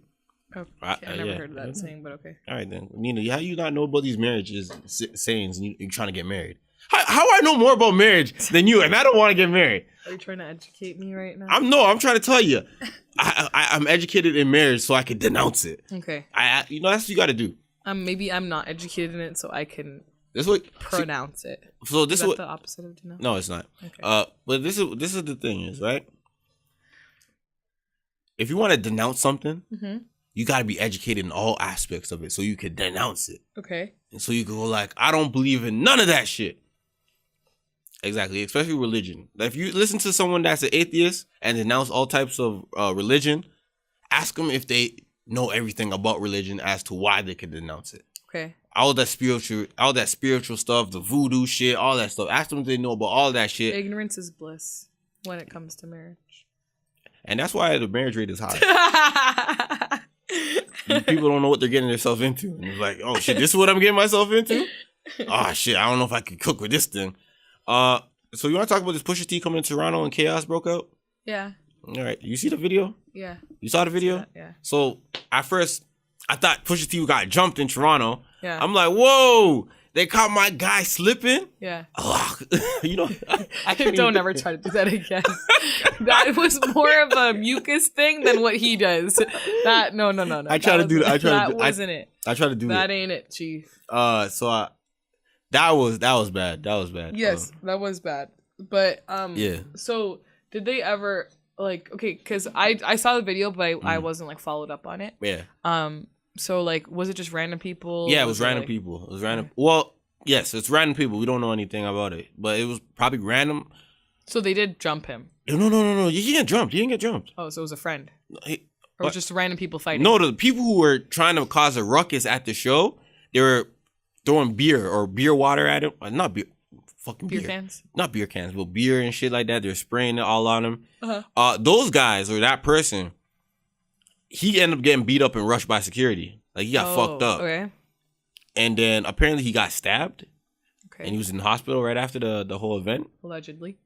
Okay. I never heard of that saying, but okay. All right then, Nina, how you not know about these marriages sayings? And you're trying to get married. How I know more about marriage than you, and I don't want to get married. Are you trying to educate me right now? I'm trying to tell you, I'm educated in marriage, so I can denounce it. Okay. That's what you got to do. Maybe I'm not educated in it, so I can. This what pronounce it. So this is what the opposite of denounce? No, it's not. Okay. But this is the thing is, right? If you want to denounce something, mm-hmm. you got to be educated in all aspects of it so you can denounce it. Okay. And so you can go like, I don't believe in none of that shit. Exactly, especially religion. If you listen to someone that's an atheist and denounce all types of religion, ask them if they know everything about religion as to why they can denounce it. Okay. All that spiritual stuff, the voodoo shit, all that stuff. Ask them if they know about all that shit. Ignorance is bliss when it comes to marriage. And that's why the marriage rate is high. People don't know what they're getting themselves into. And it's like, oh shit, this is what I'm getting myself into? Oh shit, I don't know if I can cook with this thing. So you want to talk about this Pusha T coming to Toronto and chaos broke out? Yeah. All right. You see the video? Yeah. You saw the video? Yeah. So at first, I thought Pusha T got jumped in Toronto. Yeah. I'm like, whoa, they caught my guy slipping? Yeah. You know, I don't ever try to do that again. That was more of a mucus thing than what he does. No. I try to do that. That wasn't it. I try to do that. That ain't it, Chief. So that was bad. That was bad. Yes, that was bad. But yeah. So did they ever okay? Because I saw the video, but I wasn't followed up on it. Yeah. So was it just random people? Yeah, it was random people. It was random. Well, yes, it's random people. We don't know anything about it, but it was probably random. So they did jump him. No. He didn't get jumped. He didn't get jumped. Oh, so it was a friend. Or it was just random people fighting. No, the people who were trying to cause a ruckus at the show, they were throwing beer water at him. Not beer. Fucking beer cans? Not beer cans, but beer and shit like that. They're spraying it all on him. Uh-huh. Those guys or that person, he ended up getting beat up and rushed by security. Like he got fucked up. Okay. And then apparently he got stabbed. Okay. And he was in the hospital right after the whole event. Allegedly.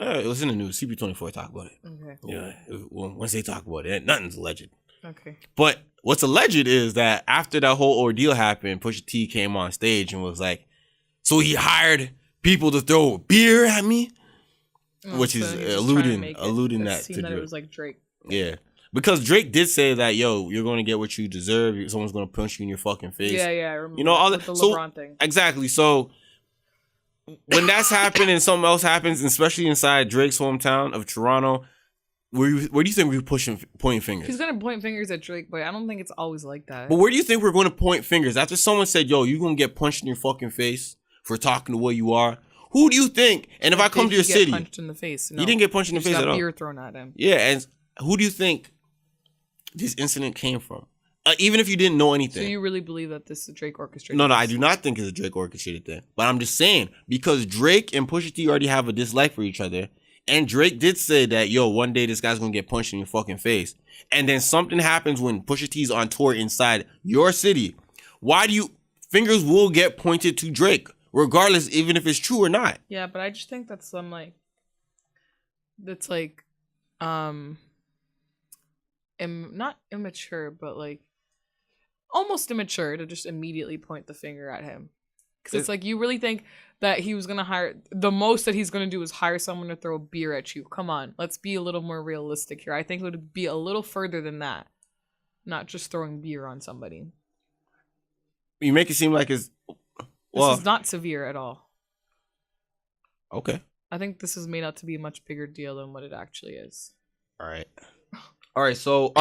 It was in the news. CP24 talked about it. Okay. Yeah. Once they talk about it, nothing's alleged. Okay. But what's alleged is that after that whole ordeal happened, Pusha T came on stage and was like, so he hired people to throw beer at me, which is alluding that to Drake. It was like Drake. Yeah, because Drake did say that, yo, you're going to get what you deserve. Someone's going to punch you in your fucking face. Yeah, I remember. You know all that. The LeBron thing. Exactly. So when that's happened and something else happens, especially inside Drake's hometown of Toronto, where do you think we're pointing fingers? He's gonna point fingers at Drake, but I don't think it's always like that. But where do you think we're going to point fingers after someone said, yo, you're going to get punched in your fucking face for talking the way you are? Who do you think? And if I come to your city, punched in the face. No, he didn't get punched in the face at all. Beer thrown at him. Yeah, and who do you think this incident came from? Even if you didn't know anything. So you really believe that this is a Drake orchestrated? No, I do not think it's a Drake orchestrated thing. But I'm just saying, because Drake and Pusha T already have a dislike for each other, and Drake did say that, yo, one day this guy's gonna get punched in your fucking face, and then something happens when Pusha T's on tour inside your city. Why do you... Fingers will get pointed to Drake. regardless, even if it's true or not. Yeah, but I just think that's some not immature, but like almost immature to just immediately point the finger at him. Because it's like, you really think that he was gonna hire, the most that he's gonna do is hire someone to throw a beer at you? Come on, let's be a little more realistic here. I think it would be a little further than that, not just throwing beer on somebody. You make it seem like it's this is not severe at all. Okay. I think this is made out to be a much bigger deal than what it actually is. All right. So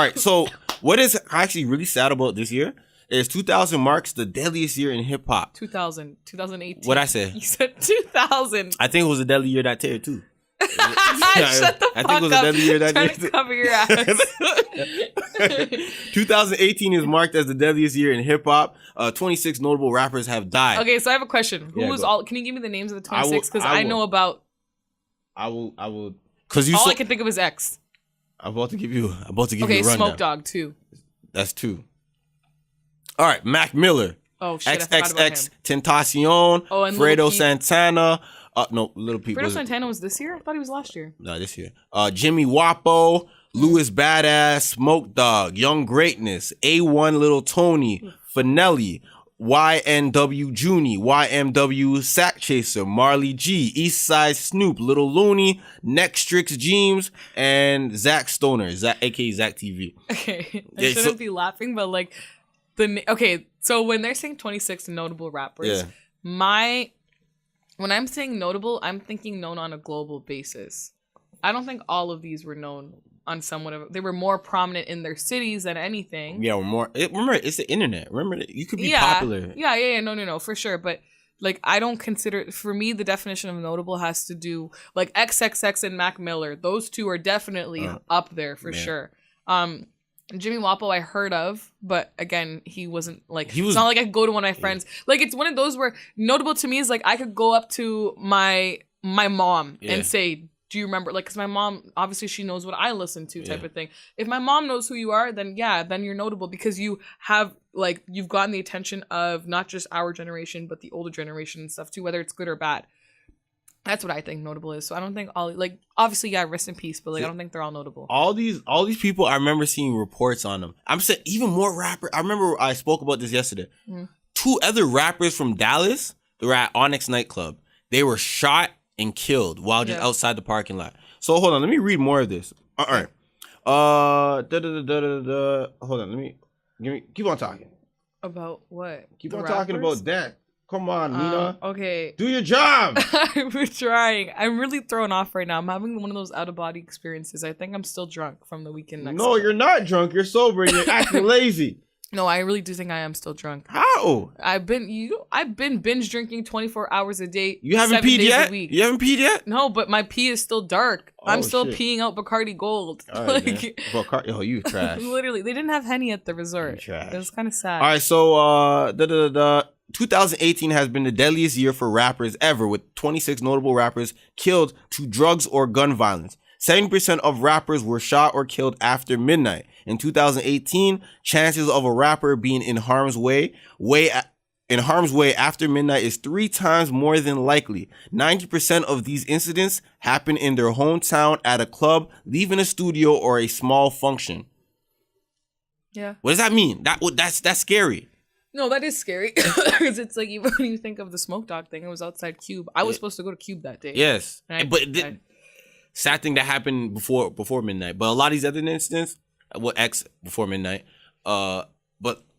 what is actually really sad about this year is 2000 marks the deadliest year in hip hop. 2018. What'd I say? You said 2000. I think it was a deadly year that year too. Shut the fuck up. I think it was a deadly year that year too. Cover your ass. 2018 is marked as the deadliest year in hip hop. 26 notable rappers have died. Okay, so I have a question. Can you give me the names of the 26? Because I know about. I will. Because all I can think of is X. I'm about to give you a rundown. Okay, Smoke Dogg 2. That's 2. All right, Mac Miller. Oh shit, I forgot about him. Tentacion. Oh, and Fredo Santana. No, Little Peep. Fredo Santana was this year? I thought he was last year. No, this year. Jimmy Wapo, Louis Badass, Smoke Dogg, Young Greatness, A1 Little Tony, Finelli, YNW Junie, YMW Sack Chaser, Marley G, Eastside Snoop, Little Looney, Nextrix Jeems, and Zach Stoner, aka Zach TV. Okay, I shouldn't be laughing, but like so when they're saying 26 notable rappers, when I'm saying notable, I'm thinking known on a global basis. I don't think all of these were known on somewhat of. They were more prominent in their cities than anything. Yeah, remember, it's the internet. Remember, you could be popular. Yeah, no, for sure. But like, I don't consider. For me, the definition of notable has to do like XXX and Mac Miller. Those two are definitely up there for sure. Jimmy Wapo I heard of, but again, he wasn't like, it's not like I could go to one of my friends. Like, it's one of those where notable to me is like, I could go up to my mom and say, do you remember? Like, because my mom, obviously she knows what I listen to type of thing. If my mom knows who you are, then then you're notable because you have, like, you've gotten the attention of not just our generation, but the older generation and stuff too, whether it's good or bad. That's what I think notable is. So I don't think all, like, obviously, rest in peace, but like, I don't think they're all notable. All these people, I remember seeing reports on them. I'm saying even more rappers. I remember I spoke about this yesterday. 2 other rappers from Dallas, they were at Onyx nightclub. They were shot and killed while just outside the parking lot. So hold on, let me read more of this. All right. Hold on, keep on talking. About what? Keep on talking about that. Come on, Nina. Okay. Do your job. I'm trying. I'm really thrown off right now. I'm having one of those out-of-body experiences. I think I'm still drunk from the weekend next No, you're not drunk. You're sober and you're acting lazy. No, I really do think I am still drunk. How? I've been binge drinking 24 hours a day. You haven't peed yet? You haven't peed yet? No, but my pee is still dark. I'm still peeing out Bacardi Gold. All right, Bacardi, you trash. Literally, they didn't have Henny at the resort. It was kind of sad. All right, so 2018 has been the deadliest year for rappers ever, with 26 notable rappers killed to drugs or gun violence. 70% of rappers were shot or killed after midnight. In 2018, chances of a rapper being in harm's way after midnight is 3 times more than likely. 90% of these incidents happen in their hometown, at a club, leaving a studio, or a small function. Yeah. What does that mean? That's scary. No, that is scary. Because it's like, even when you think of the Smoke Dogg thing, it was outside Cube. I was supposed to go to Cube that day. Yes. Sad thing that happened before midnight. But a lot of these other incidents, X before midnight, but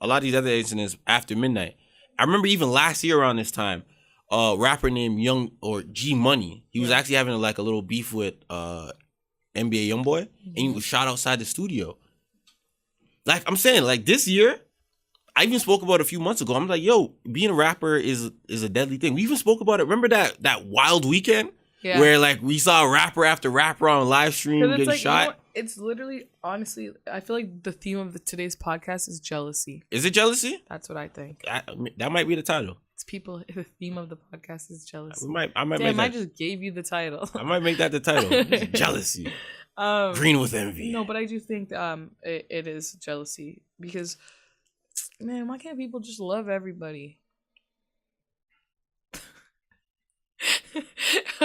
a lot of these other incidents after midnight. I remember even last year around this time, a rapper named Young or G Money, he was actually having like a little beef with NBA Youngboy, and he was shot outside the studio. Like I'm saying, like this year, I even spoke about it a few months ago. I'm like, yo, being a rapper is a deadly thing. We even spoke about it. Remember that wild weekend? Yeah. Where like we saw rapper after rapper on live stream getting like, shot. You know, it's literally, honestly, I feel like the theme of today's podcast is jealousy. Is it jealousy? That's what I think. That might be the title. It's people. The theme of the podcast is jealousy. I just gave you the title. I might make that the title. Jealousy. Green with envy. No, but I do think it is jealousy because, man, why can't people just love everybody?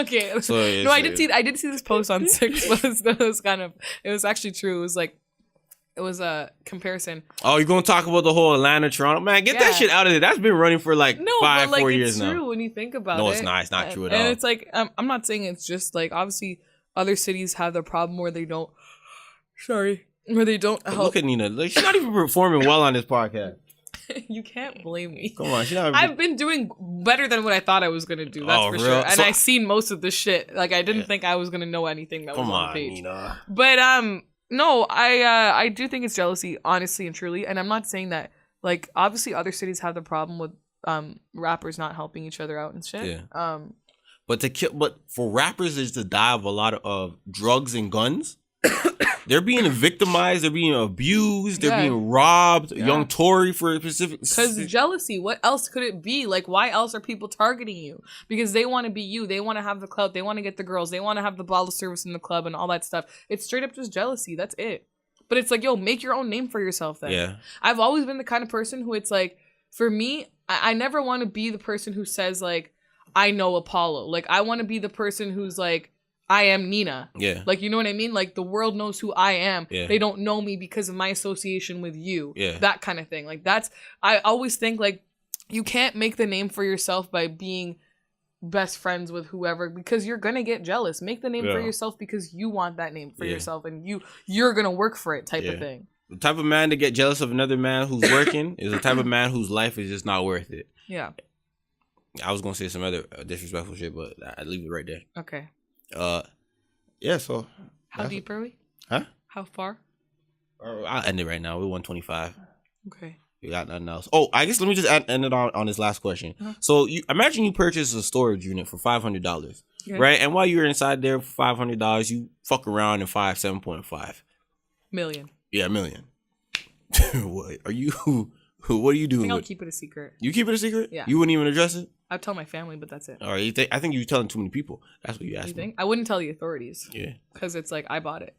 Okay. So No, I did see this post on Six. It was actually true. It was a comparison. Oh, you're gonna talk about the whole Atlanta, Toronto, man? Get that shit out of there. That's been running for like 4 years now. It's true when you think about it. No, it's not. It's not true at all. And it's like I'm not saying it's just like obviously other cities have the problem where they don't. Sorry, where they don't help. Look at Nina. Like, she's not even performing well on this podcast. You can't blame me. Come on, she's not. I've been doing better than what I thought I was gonna do. That's for sure. And I seen most of the shit. Like I didn't think I was gonna know anything that was on the page. Nina. But no, I do think it's jealousy, honestly and truly. And I'm not saying that. Like obviously, other cities have the problem with rappers not helping each other out and shit. Yeah. But for rappers is to die of a lot of drugs and guns. They're being victimized. They're being abused. They're being robbed. Yeah. Young Tory for a specific. Because jealousy. What else could it be? Like, why else are people targeting you? Because they want to be you. They want to have the clout. They want to get the girls. They want to have the bottle service in the club and all that stuff. It's straight up just jealousy. That's it. But it's like, yo, make your own name for yourself then. Yeah. I've always been the kind of person who it's like, for me, I never want to be the person who says like, I know Apollo. Like, I want to be the person who's like, I am Nina. Yeah. Like, you know what I mean? Like, the world knows who I am. Yeah. They don't know me because of my association with you. Yeah. That kind of thing. Like, I always think, like, you can't make the name for yourself by being best friends with whoever because you're going to get jealous. Make the name for yourself because you want that name for yourself and you're going to work for it type of thing. The type of man to get jealous of another man who's working is the type of man whose life is just not worth it. Yeah. I was going to say some other disrespectful shit, but I'd leave it right there. Okay. Yeah, so how deep are we? Huh? How far? I'll end it right now. We're 125. Okay. We got nothing else. Oh, I guess let me just end it on this last question. Uh-huh. So imagine you purchase a storage unit for $500, right? And while you're inside there for $500, you fuck around and 7.5 million. Yeah, $1 million. What are you? What are you doing? I think I'll keep it a secret. You keep it a secret? Yeah. You wouldn't even address it? I'd tell my family, but that's it. All right. I think you're telling too many people. That's what you asked me. I wouldn't tell the authorities. Yeah. Because it's like, I bought it.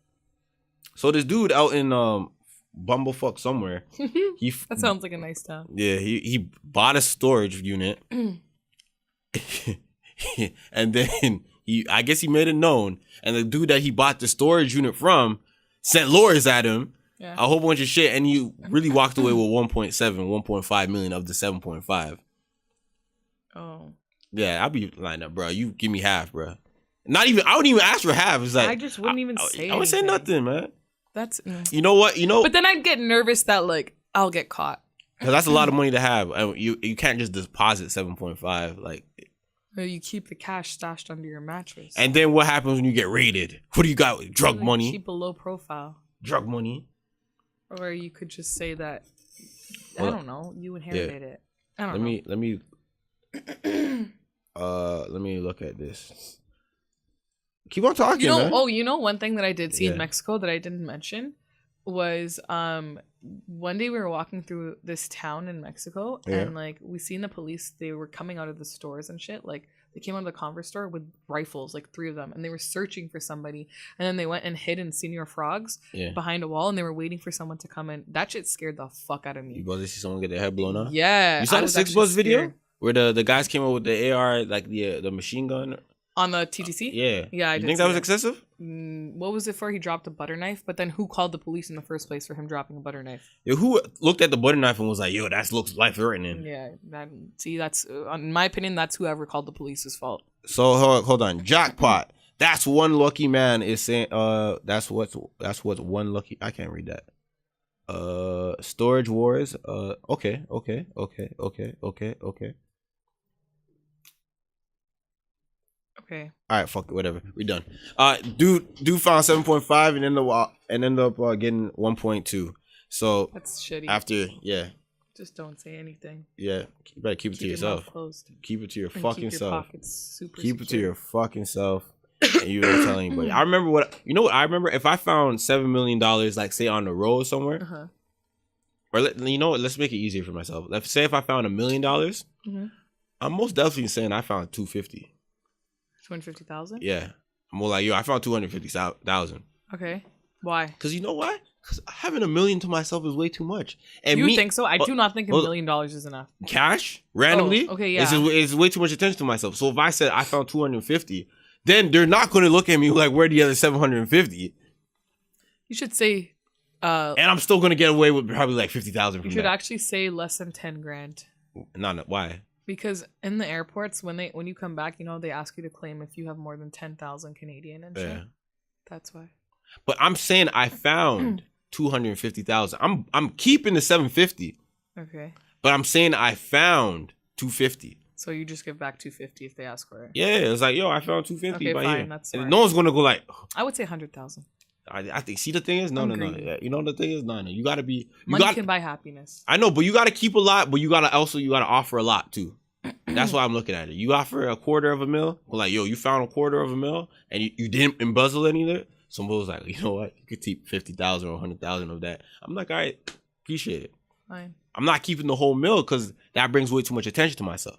So this dude out in Bumblefuck somewhere. That sounds like a nice town. Yeah. He bought a storage unit. And then I guess he made it known. And the dude that he bought the storage unit from sent lawyers at him. Yeah. A whole bunch of shit. And he really walked away with 1.5 million of the 7.5. Oh. Yeah, I'd be lined up, bro. You give me half, bro. I wouldn't even ask for half. It's like I just wouldn't even say I would say nothing, man. That's You know what? But then I'd get nervous that like I'll get caught. Cuz that's a lot of money to have. You can't just deposit 7.5 like you keep the cash stashed under your mattress. And then what happens when you get raided? What do you got? Drug money? Keep a low profile. Drug money? Or you could just say that I don't know, you inherited it. I don't know. Let me look at this. Keep on talking, man. Oh, one thing that I did see in Mexico that I didn't mention was one day we were walking through this town in Mexico and like we seen the police. They were coming out of the stores and shit. Like they came out of the Converse store with rifles, like 3 of them, and they were searching for somebody. And then they went and hid in Senior Frogs behind a wall, and they were waiting for someone to come in. That shit scared the fuck out of me. You go to see someone get their head blown off? Yeah. You saw the 6 Buzz video where the guys came out with the AR, like the machine gun on the TTC? Yeah. Yeah, I did. You think that was excessive? What was it for? He dropped a butter knife, but then who called the police in the first place for him dropping a butter knife? Yeah, who looked at the butter knife and was like, "Yo, that looks life-threatening." Yeah, that's in my opinion, that's whoever called the police's fault. So hold on, jackpot. That's one lucky man is saying. That's what's one lucky. I can't read that. Storage wars. Okay. Okay. All right, fuck it, whatever. We done. Dude found 7.5 and ended up getting 1.2. So that's shitty. After, just don't say anything. Yeah, you better keep it to yourself. Keep it to your fucking self. Keep it to your fucking self. And you don't tell anybody. I remember what I remember. If I found $7 million, like say on the road somewhere, or let's make it easier for myself. Let's say if I found $1 million, I'm most definitely saying I found 250. 250,000? Yeah. I'm more like, yo, I found 250,000. Okay. Why? Because you know why? Because having $1 million to myself is way too much. And you think so? I do not think $1 million is enough. Cash? Randomly? Oh, okay, yeah. It's way too much attention to myself. So if I said I found 250, then they're not going to look at me like, where the other 750? You should say. And I'm still going to get away with probably like 50,000 from You should that. actually say less than 10 grand. No, why? Because in the airports, when you come back, they ask you to claim if you have more than 10,000 Canadian and shit. Yeah. That's why. But I'm saying I found 250,000. I'm keeping the 750. Okay. But I'm saying I found 250. So you just give back 250 if they ask for it. Yeah, it's like, yo, I found 250 Okay, by fine, here. that's And smart. no one's gonna go like, I would say 100,000. I think. See, the thing is, no. greedy. You know the thing is, no. You gotta be. Money can buy happiness. I know, but you gotta keep a lot. But you gotta offer a lot too. That's why I'm looking at it. You offer $250,000. Well, like, yo, you found $250,000 and you didn't embezzle any of it. Someone was like, you know what? You could keep 50,000 or 100,000 of that. I'm like, all right, appreciate it. Fine. I'm not keeping the whole meal because that brings way too much attention to myself.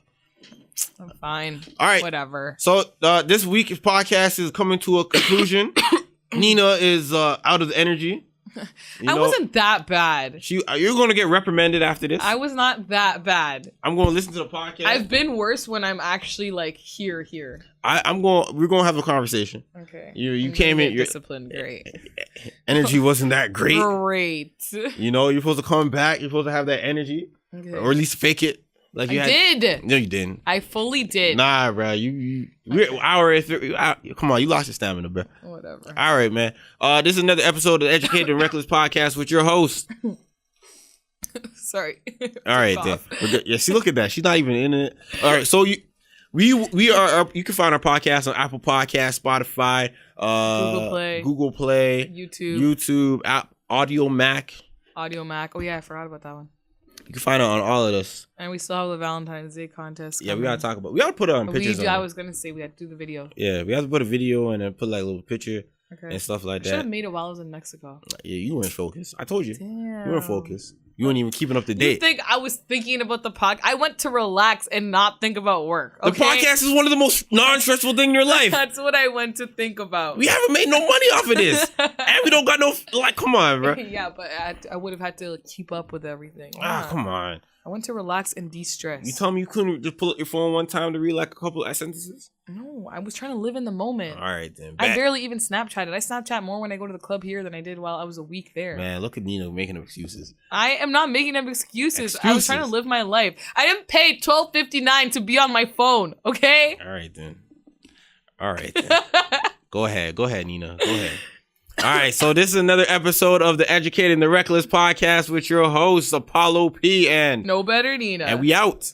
I'm fine. All right. Whatever. So this week's podcast is coming to a conclusion. Nina is out of the energy. I wasn't that bad. You're going to get reprimanded after this. I was not that bad. I'm going to listen to the podcast. I've been worse when I'm actually like here. We're going to have a conversation. Okay. You came in. Your disciplined. Great. energy wasn't that great. Great. You're supposed to come back. You're supposed to have that energy. Okay. Or at least fake it. Like you did. No, you didn't. I fully did. Nah, bro. Come on, you lost your stamina, bro. Whatever. All right, man. This is another episode of the Educated and Reckless podcast with your host. Sorry. All right, then. Yeah, see, look at that. She's not even in it. All right, so we are. You can find our podcast on Apple Podcasts, Spotify, Google Play, YouTube, Audio Mac. Audio Mac. Oh yeah, I forgot about that one. You can find it on all of this. And we still have the Valentine's Day contest. Yeah, we gotta talk about. We gotta put it on pictures. I was gonna say we had to do the video. Yeah, we have to put a video and then put like a little picture and stuff like that. Should have made it while I was in Mexico. Yeah, you weren't focused. I told you. Damn. You weren't focused. You weren't even keeping up to date. You think I was thinking about the podcast? I went to relax and not think about work. Okay? The podcast is one of the most non-stressful things in your life. That's what I went to think about. We haven't made no money off of this. And we don't got no, like, come on, bro. Yeah, but I would have had to keep up with everything. Come on. I went to relax and de-stress. You tell me you couldn't just pull up your phone one time to read like a couple of sentences? No, I was trying to live in the moment. All right, then. I barely even Snapchatted. I Snapchat more when I go to the club here than I did while I was a week there. Man, look at Nina making up excuses. I am not making up excuses. I was trying to live my life. I didn't pay $12.59 to be on my phone, okay? All right, then. Go ahead, Nina. Go ahead. All right, so this is another episode of the Educated and the Reckless podcast with your host, Apollo P. and No Better Nina. And we out.